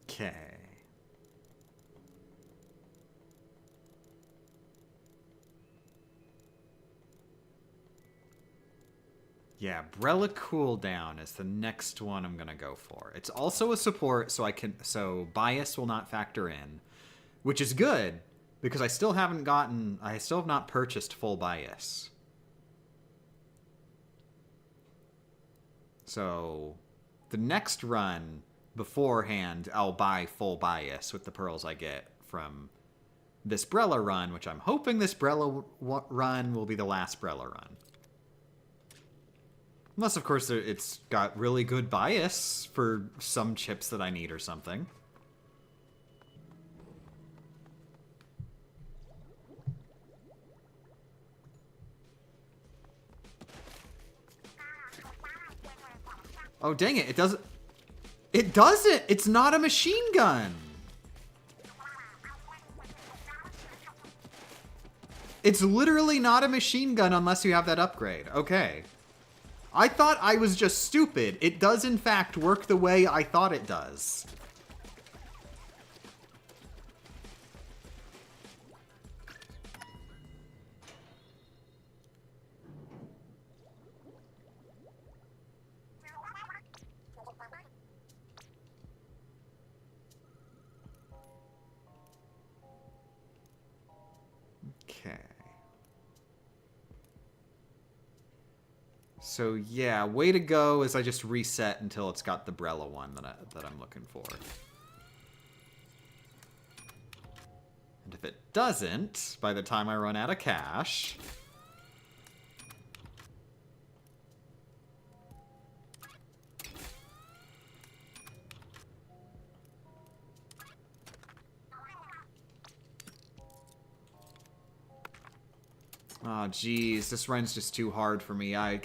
Okay. Yeah, Brella cooldown is the next one I'm gonna go for. It's also a support, so bias will not factor in, which is good because I still have not purchased full bias. So the next run beforehand, I'll buy full bias with the pearls I get from this Brella run, which I'm hoping this Brella run will be the last Brella run. Unless, of course, it's got really good bias for some chips that I need or something. Oh, dang it. It doesn't... It doesn't! It's not a machine gun! It's literally not a machine gun unless you have that upgrade. Okay. I thought I was just stupid. It does, in fact, work the way I thought it does. Okay. So yeah, way to go is I just reset until it's got the Brella one that I'm looking for. And if it doesn't, by the time I run out of cash... Oh, geez, this run's just too hard for me. I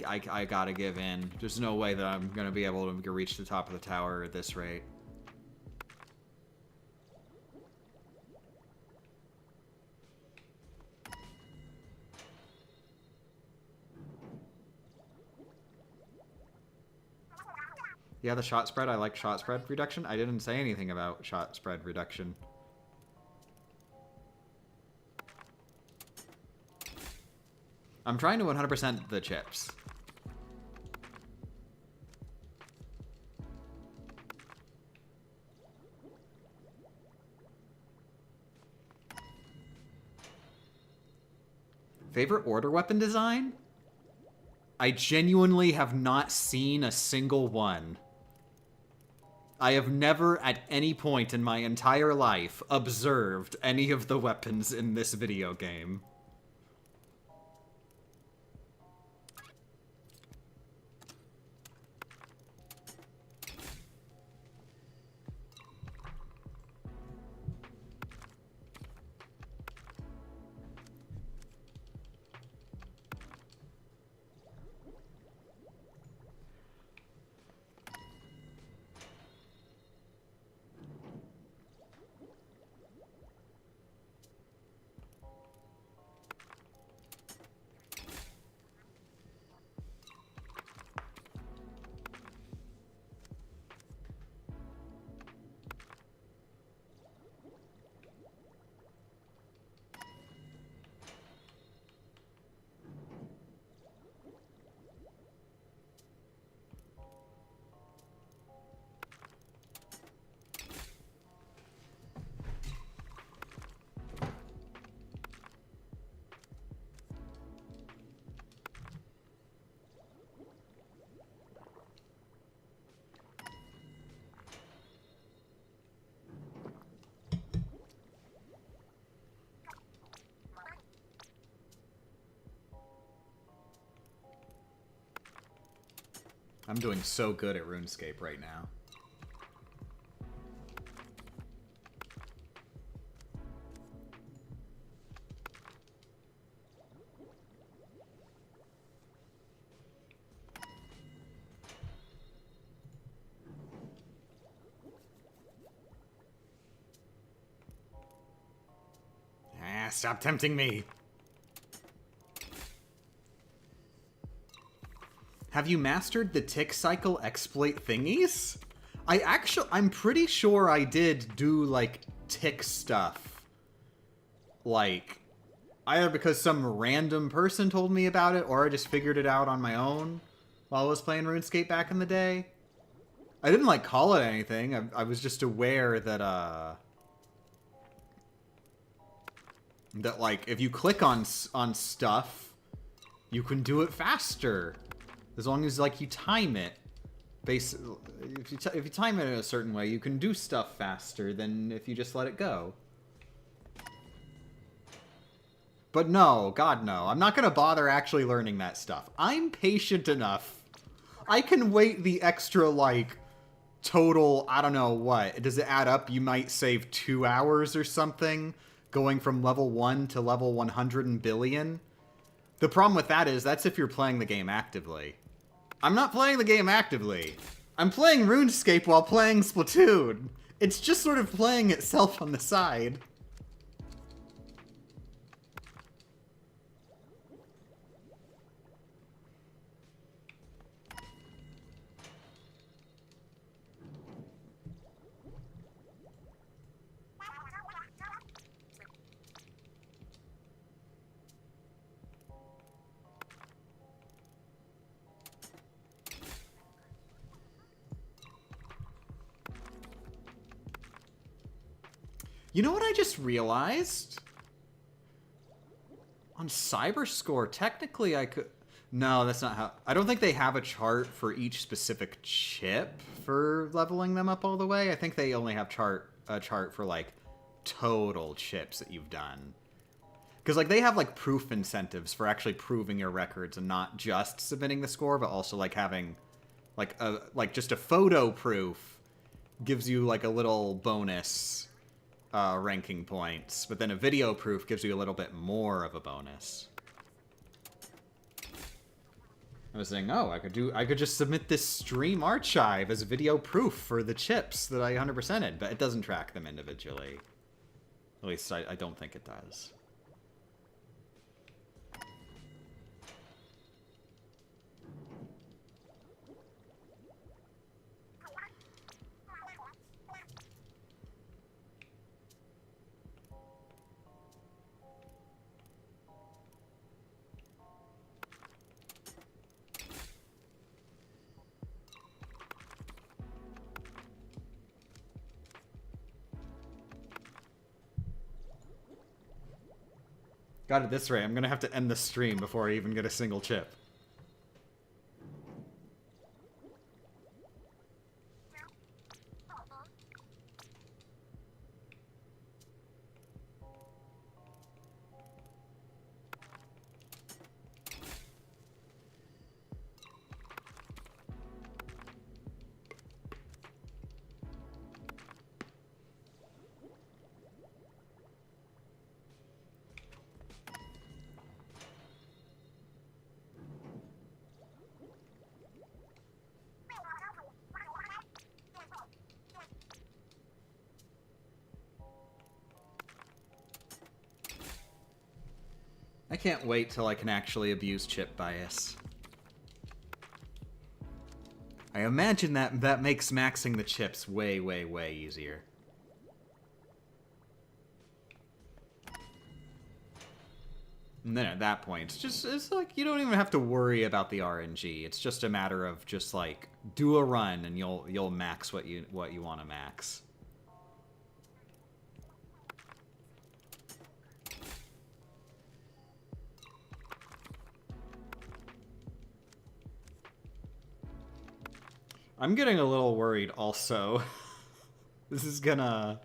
gotta give in. There's no way that I'm gonna be able to reach the top of the tower at this rate. Yeah, the shot spread. I like shot spread reduction. I didn't say anything about shot spread reduction. I'm trying to 100% the chips. Favorite order weapon design? I genuinely have not seen a single one. I have never, at any point in my entire life, observed any of the weapons in this video game. I'm doing so good at RuneScape right now. Ah, stop tempting me. Have you mastered the tick cycle exploit thingies? I'm pretty sure I did do, like, tick stuff. Like, either because some random person told me about it, or I just figured it out on my own while I was playing RuneScape back in the day. I didn't, like, call it anything. I was just aware that, that, like, if you click on stuff, you can do it faster. As long as, like, you time it. If you time it in a certain way, you can do stuff faster than if you just let it go. But no, God no. I'm not gonna bother actually learning that stuff. I'm patient enough. I can wait the extra, like, total, I don't know what. Does it add up? You might save 2 hours or something, going from level 1 to level 100 and billion. The problem with that is, that's if you're playing the game actively. I'm not playing the game actively. I'm playing RuneScape while playing Splatoon. It's just sort of playing itself on the side. You know what I just realized? On Cyberscore, technically I could... No, that's not how... I don't think they have a chart for each specific chip for leveling them up all the way. I think they only have a chart for, like, total chips that you've done. Because, like, they have, like, proof incentives for actually proving your records and not just submitting the score, but also, like, having, like, just a photo proof gives you, like, a little bonus... ranking points, but then a video proof gives you a little bit more of a bonus. I was saying, oh, I could just submit this stream archive as video proof for the chips that I 100%ed, but it doesn't track them individually. At least I don't think it does. Got it this rate. I'm gonna have to end the stream before I even get a single chip. I can't wait till I can actually abuse chip bias. I imagine that makes maxing the chips way, way, way easier. And then at that point, it's like you don't even have to worry about the RNG. It's just a matter of just like do a run and you'll max what you want to max. I'm getting a little worried also. This is gonna...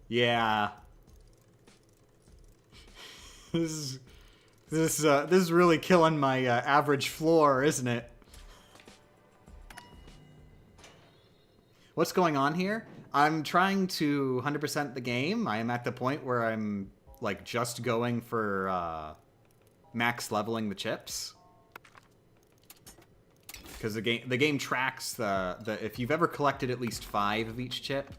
Yeah. This is really killing my average floor, isn't it? What's going on here? I'm trying to 100% the game. I am at the point where I'm like just going for max leveling the chips. Because the game tracks the if you've ever collected at least 5 of each chip,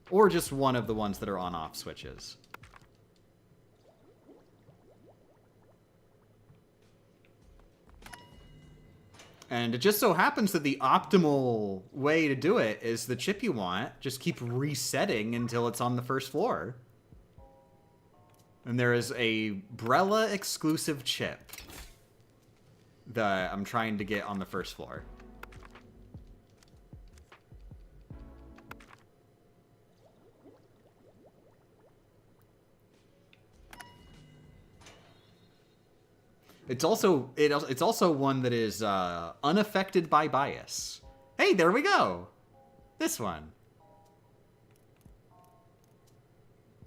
or just one of the ones that are on-off switches. And it just so happens that the optimal way to do it is the chip you want, just keep resetting until it's on the first floor. And there is a Brella exclusive chip that I'm trying to get on the first floor. It's also one that is unaffected by bias. Hey, there we go. This one.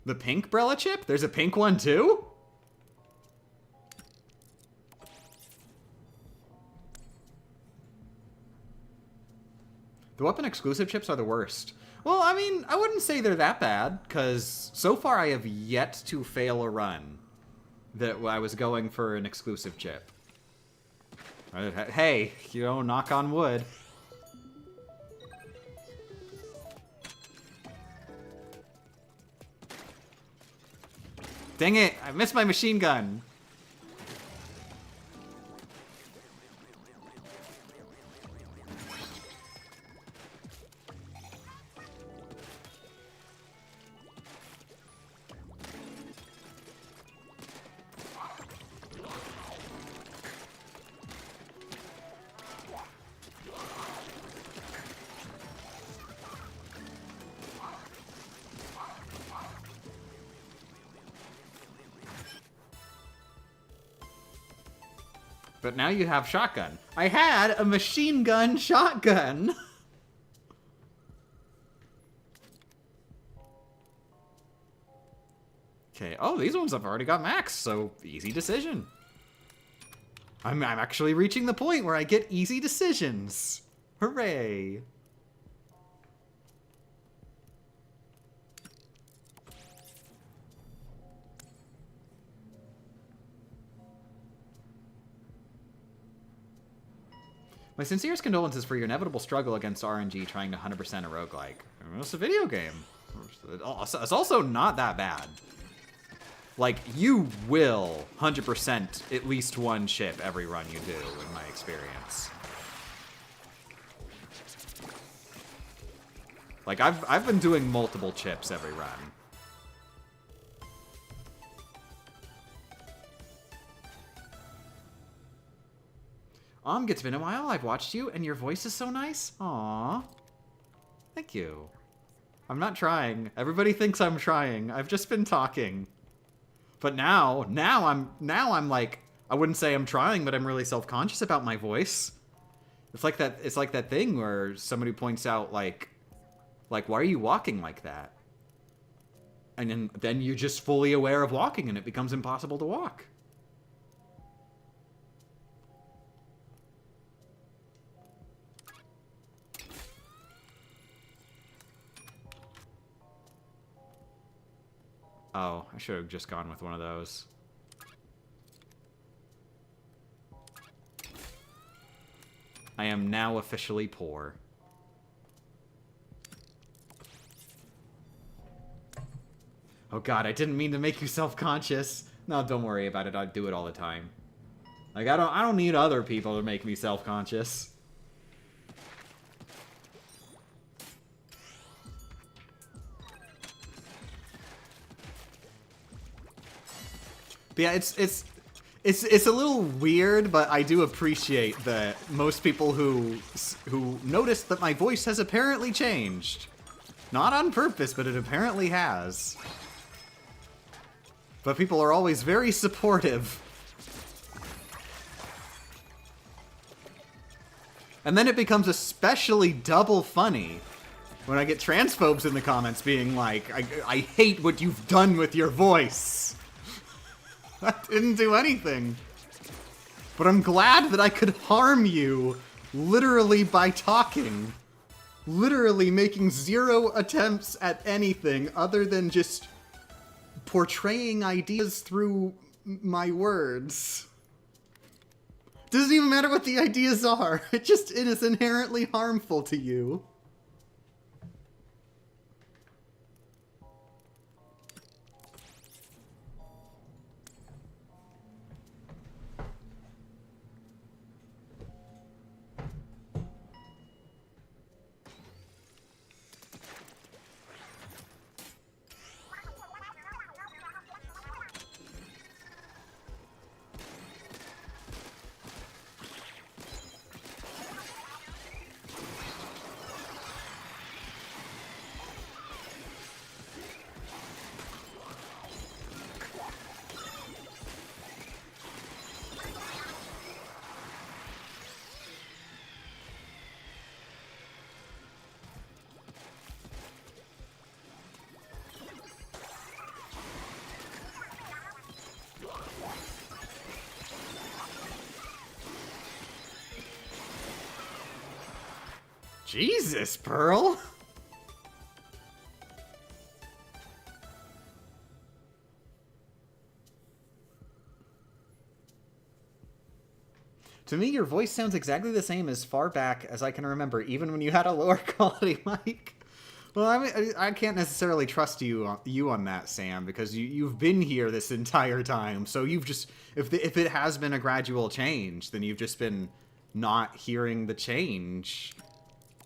The pink Brella chip? There's a pink one too? The weapon exclusive chips are the worst. Well, I mean, I wouldn't say they're that bad, because so far I have yet to fail a run that I was going for an exclusive chip. Hey, you know, knock on wood. Dang it, I missed my machine gun. But now you have shotgun. I had a machine gun shotgun. Okay. Oh, these ones I've already got max, so easy decision. I'm actually reaching the point where I get easy decisions. Hooray. My sincerest condolences for your inevitable struggle against RNG trying to 100% a roguelike. It's a video game. It's also not that bad. Like, you will 100% at least one chip every run you do, in my experience. Like, I've been doing multiple chips every run. It's been a while. I've watched you, and your voice is so nice. Aww. Thank you. I'm not trying. Everybody thinks I'm trying. I've just been talking. But now I'm like, I wouldn't say I'm trying, but I'm really self-conscious about my voice. It's like that thing where somebody points out like why are you walking like that? And then you're just fully aware of walking and it becomes impossible to walk. Oh, I should have just gone with one of those. I am now officially poor. Oh god, I didn't mean to make you self-conscious. No, don't worry about it. I do it all the time. Like I don't need other people to make me self-conscious. But yeah, it's a little weird, but I do appreciate that most people who notice that my voice has apparently changed. Not on purpose, but it apparently has. But people are always very supportive. And then it becomes especially double funny when I get transphobes in the comments being like, I hate what you've done with your voice. I didn't do anything. But I'm glad that I could harm you literally by talking. Literally making 0 attempts at anything other than just portraying ideas through my words. Doesn't even matter what the ideas are. It is inherently harmful to you. Jesus, Pearl! To me, your voice sounds exactly the same as far back as I can remember, even when you had a lower quality mic. Well, I mean, I can't necessarily trust you on that, Sam, because you've been here this entire time. So you've just, if it has been a gradual change, then you've just been not hearing the change.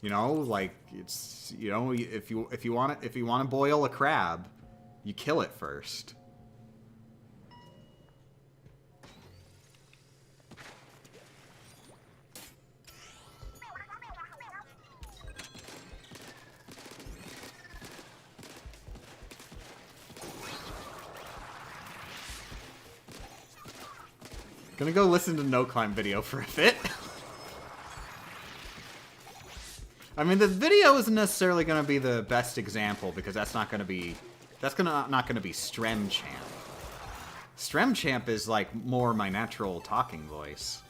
You know, like it's, you know, if you want to boil a crab, you kill it first. Gonna go listen to No Climb video for a bit. I mean, the video isn't necessarily going to be the best example because that's not going to be Strem Champ. Strem Champ is like more my natural talking voice.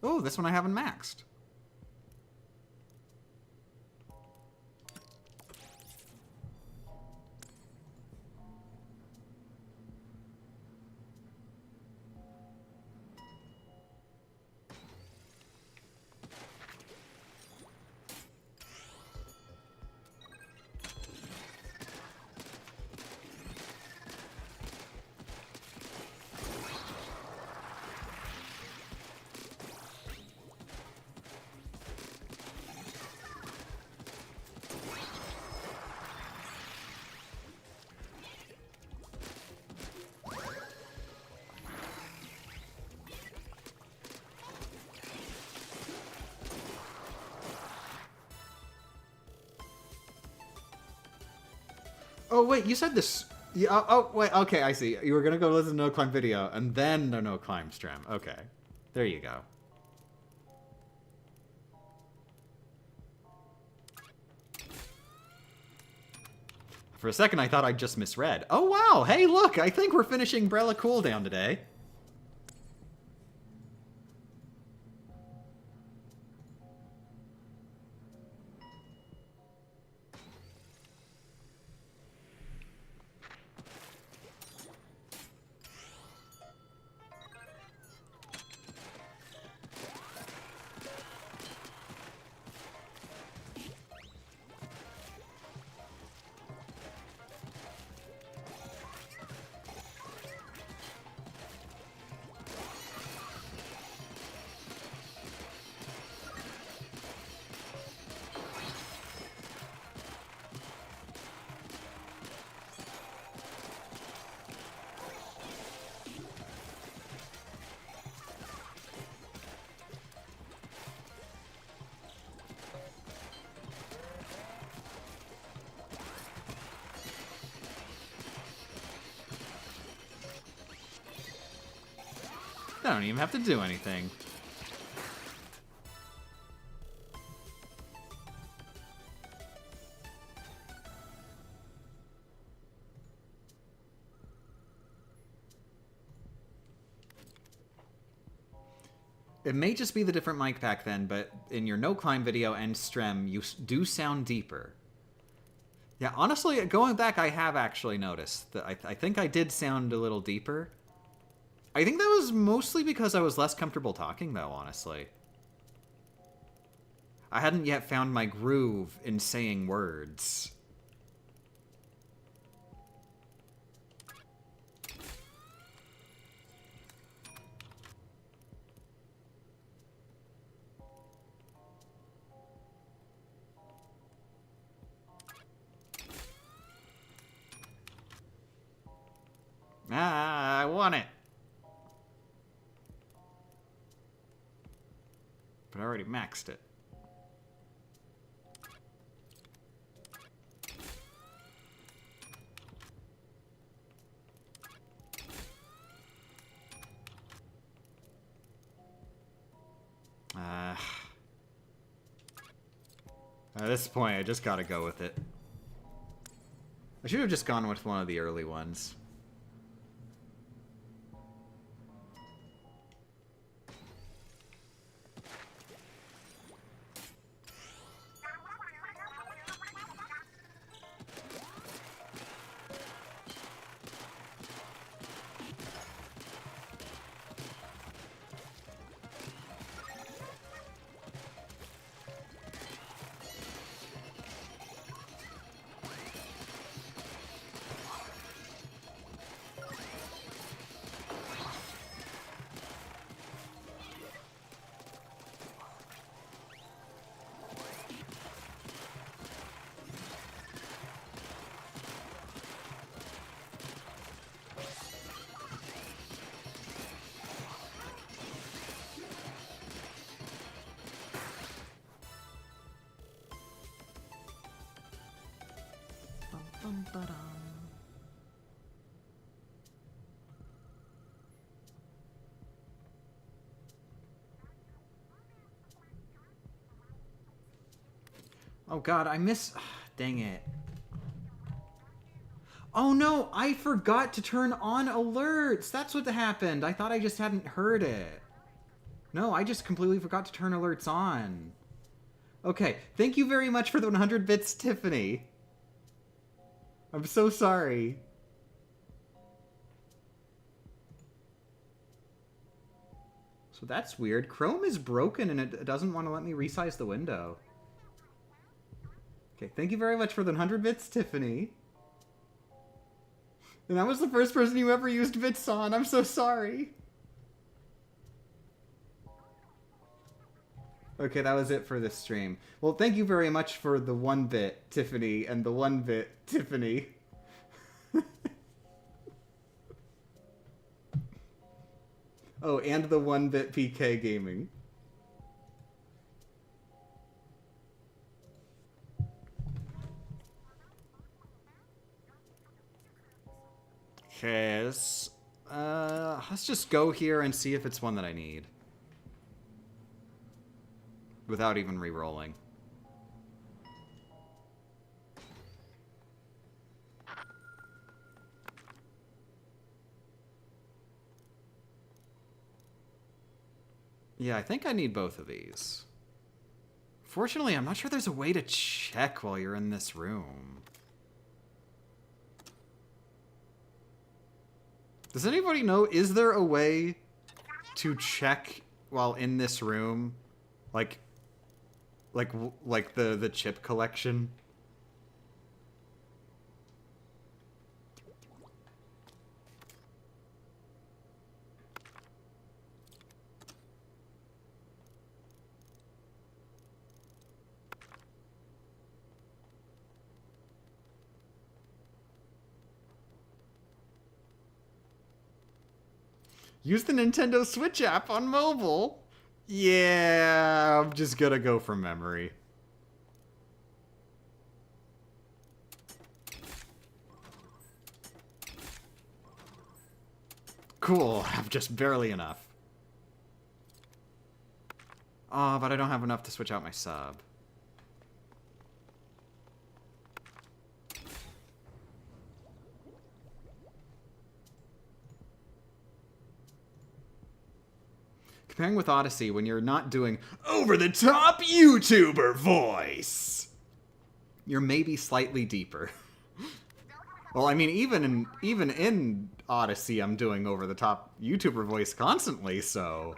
Oh, this one I haven't maxed. Oh, wait, you said this... Yeah, wait, okay, I see. You were gonna go listen to No Climb video, and then the No Climb stream. Okay. There you go. For a second, I thought I just misread. Oh, wow! Hey, look! I think we're finishing Brella cooldown today. I don't even have to do anything. It may just be the different mic pack then, but in your No Climb video and Strem, you do sound deeper. Yeah, honestly, going back, I have actually noticed that I think I did sound a little deeper. I think that was mostly because I was less comfortable talking, though, honestly. I hadn't yet found my groove in saying words. Ah, I want it. But I already maxed it. At this point, I just gotta go with it. I should have just gone with one of the early ones. Oh god, I miss... Dang it. Oh no, I forgot to turn on alerts! That's what happened! I thought I just hadn't heard it. No, I just completely forgot to turn alerts on. Okay, thank you very much for the 100 bits, Tiffany. I'm so sorry. So that's weird. Chrome is broken and it doesn't want to let me resize the window. Okay, thank you very much for the 100 bits, Tiffany. And that was the first person you ever used bits on. I'm so sorry. Okay, that was it for this stream. Well, thank you very much for the 1 bit, Tiffany, and the 1 bit, Tiffany. Oh, and the 1 bit PK Gaming. Okay, let's just go here and see if it's one that I need. Without even re-rolling. Yeah, I think I need both of these. Fortunately, I'm not sure there's a way to check while you're in this room. Does anybody know, is there a way to check while in this room? Like the chip collection? Use the Nintendo Switch app on mobile. Yeah, I'm just gonna go from memory. Cool, I have just barely enough. Oh, but I don't have enough to switch out my sub. Comparing with Odyssey, when you're not doing over-the-top YouTuber voice, you're maybe slightly deeper. Well, I mean, even in Odyssey, I'm doing over-the-top YouTuber voice constantly, so...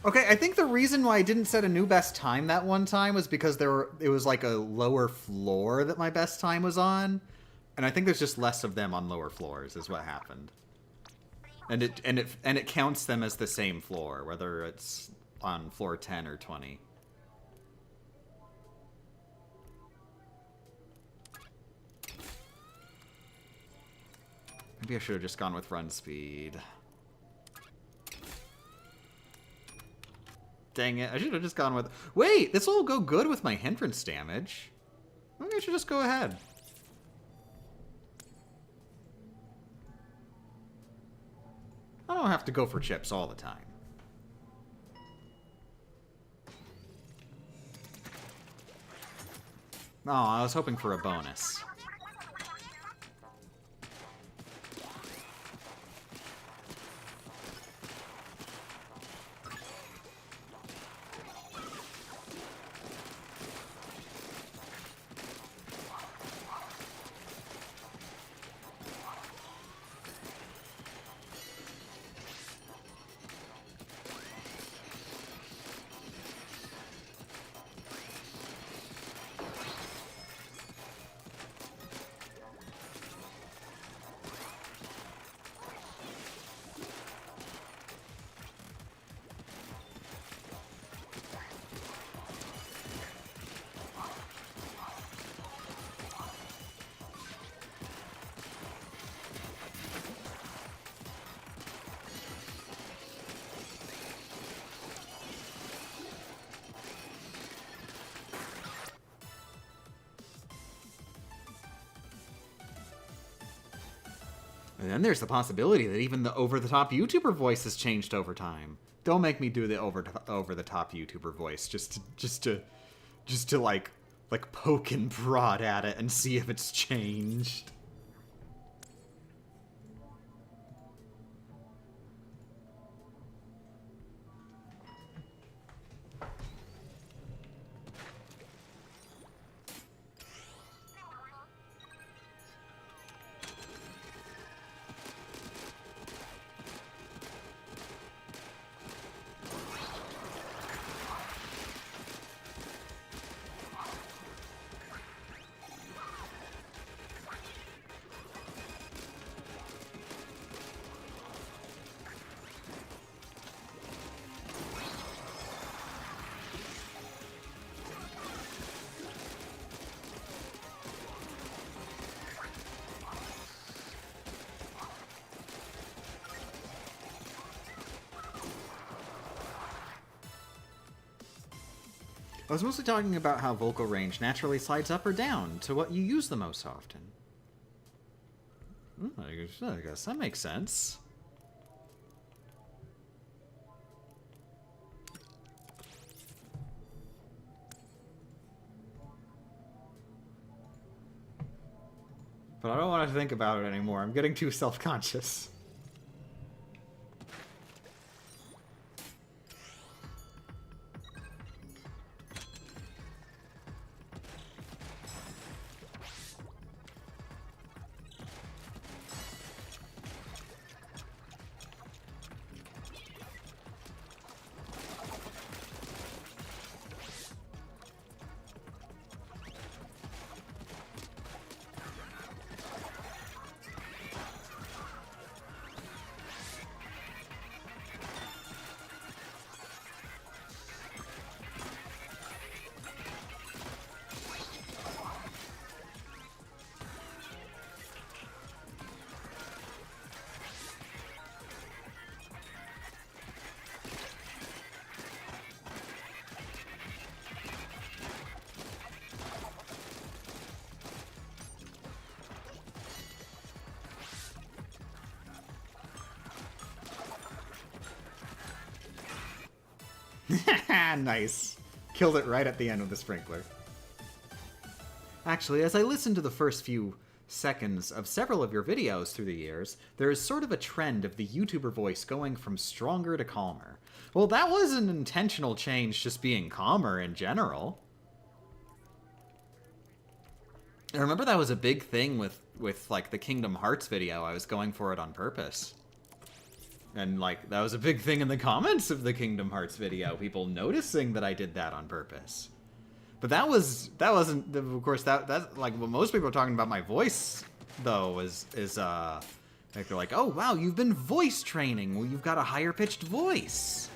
Okay, I think the reason why I didn't set a new best time that one time was because it was like a lower floor that my best time was on, and I think there's just less of them on lower floors is what happened. And it counts them as the same floor, whether it's on floor 10 or 20. Maybe I should have just gone with run speed. Dang it, I should have just gone with... Wait, this will go good with my hindrance damage. Maybe I should just go ahead. I don't have to go for chips all the time. Oh, I was hoping for a bonus. And then there's the possibility that even the over-the-top YouTuber voice has changed over time. Don't make me do the over-the-top YouTuber voice just to like poke and prod at it and see if it's changed. I was mostly talking about how vocal range naturally slides up or down to what you use the most often. I guess that makes sense. But I don't want to think about it anymore. I'm getting too self-conscious. Nice. Killed it right at the end of the sprinkler. Actually, as I listened to the first few seconds of several of your videos through the years, there is sort of a trend of the YouTuber voice going from stronger to calmer. Well, that was an intentional change, just being calmer in general. I remember that was a big thing with like the Kingdom Hearts video. I was going for it on purpose. And, like, that was a big thing in the comments of the Kingdom Hearts video. People noticing that I did that on purpose. But that wasn't, of course, that's, like, what most people are talking about my voice, though, is like, they're like, oh, wow, you've been voice training. Well, you've got a higher-pitched voice.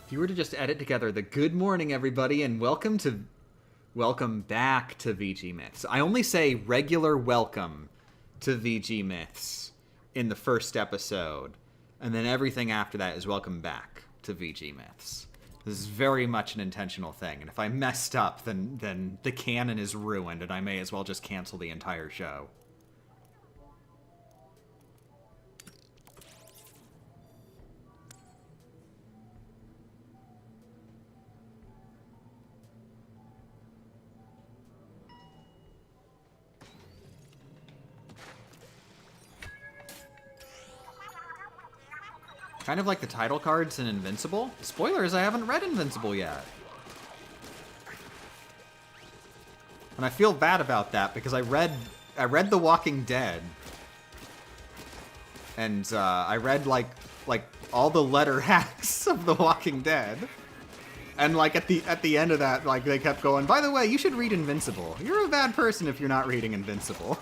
If you were to just edit together the good morning, everybody, and welcome back to VG Myths. I only say regular welcome to VG Myths in the first episode, and then everything after that is welcome back to VG Myths. This is very much an intentional thing, and if I messed up, then the canon is ruined, and I may as well just cancel the entire show. Kind of like the title cards in Invincible. Spoilers, I haven't read Invincible yet. And I feel bad about that because I read The Walking Dead. and I read like all the letter hacks of The Walking Dead. And like at the end of that, like they kept going, by the way, you should read Invincible. You're a bad person if you're not reading Invincible.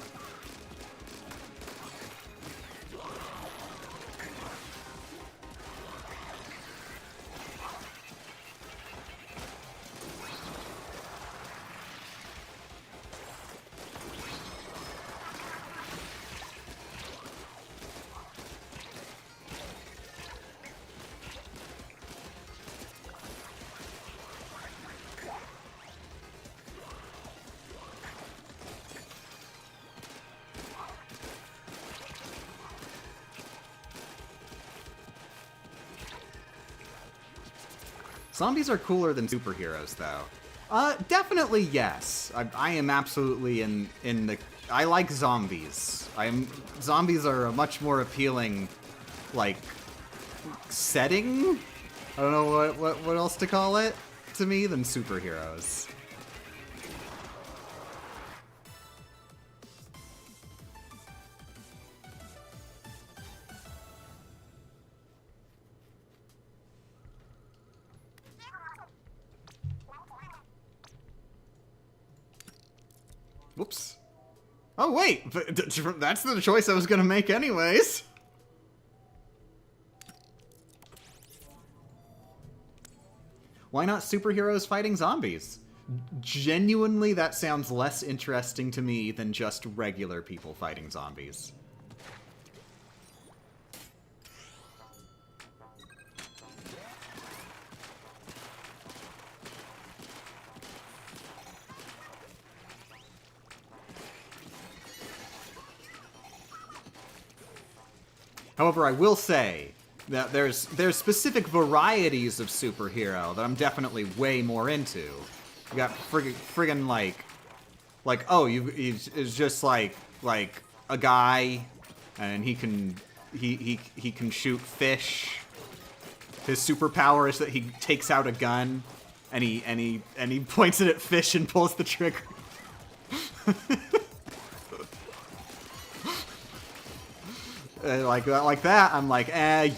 Zombies are cooler than superheroes, though. Definitely yes. I am absolutely in the... I like zombies. Zombies are a much more appealing, like, setting? I don't know what else to call it to me than superheroes. Whoops. Oh, wait! That's the choice I was gonna make anyways! Why not superheroes fighting zombies? Genuinely, that sounds less interesting to me than just regular people fighting zombies. However, I will say that there's specific varieties of superhero that I'm definitely way more into. You got friggin' like oh, it's just like a guy, and he can shoot fish. His superpower is that he takes out a gun, and he points it at fish and pulls the trigger. Like that, I'm like,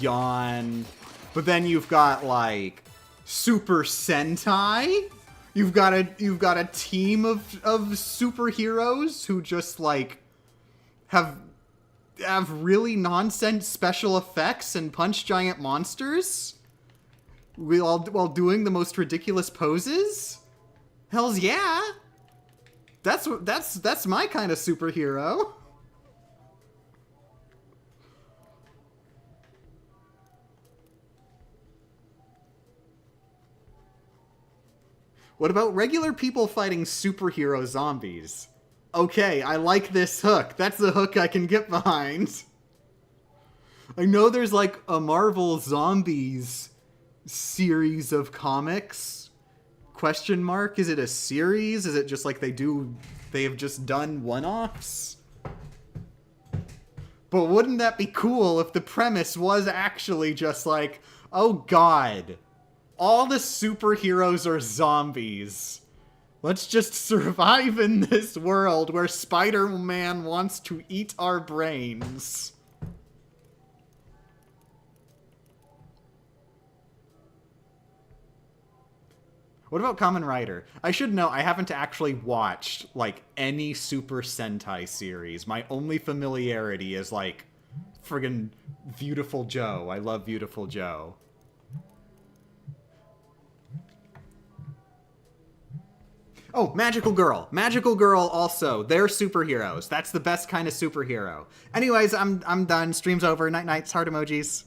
yawn. But then you've got like Super Sentai. You've got a team of superheroes who just like have really nonsense special effects and punch giant monsters while doing the most ridiculous poses. Hells yeah. That's my kind of superhero. What about regular people fighting superhero zombies? Okay, I like this hook. That's the hook I can get behind. I know there's like a Marvel Zombies series of comics. Question mark? Is it a series? Is it just like they have just done one-offs? But wouldn't that be cool if the premise was actually just like, oh god, all the superheroes are zombies. Let's just survive in this world where Spider-Man wants to eat our brains. What about Kamen Rider? I should know, I haven't actually watched, like, any Super Sentai series. My only familiarity is, like, friggin' Beautiful Joe. I love Beautiful Joe. Oh, Magical Girl. Magical Girl also. They're superheroes. That's the best kind of superhero. Anyways, I'm done. Stream's over. Night-nights. Heart emojis.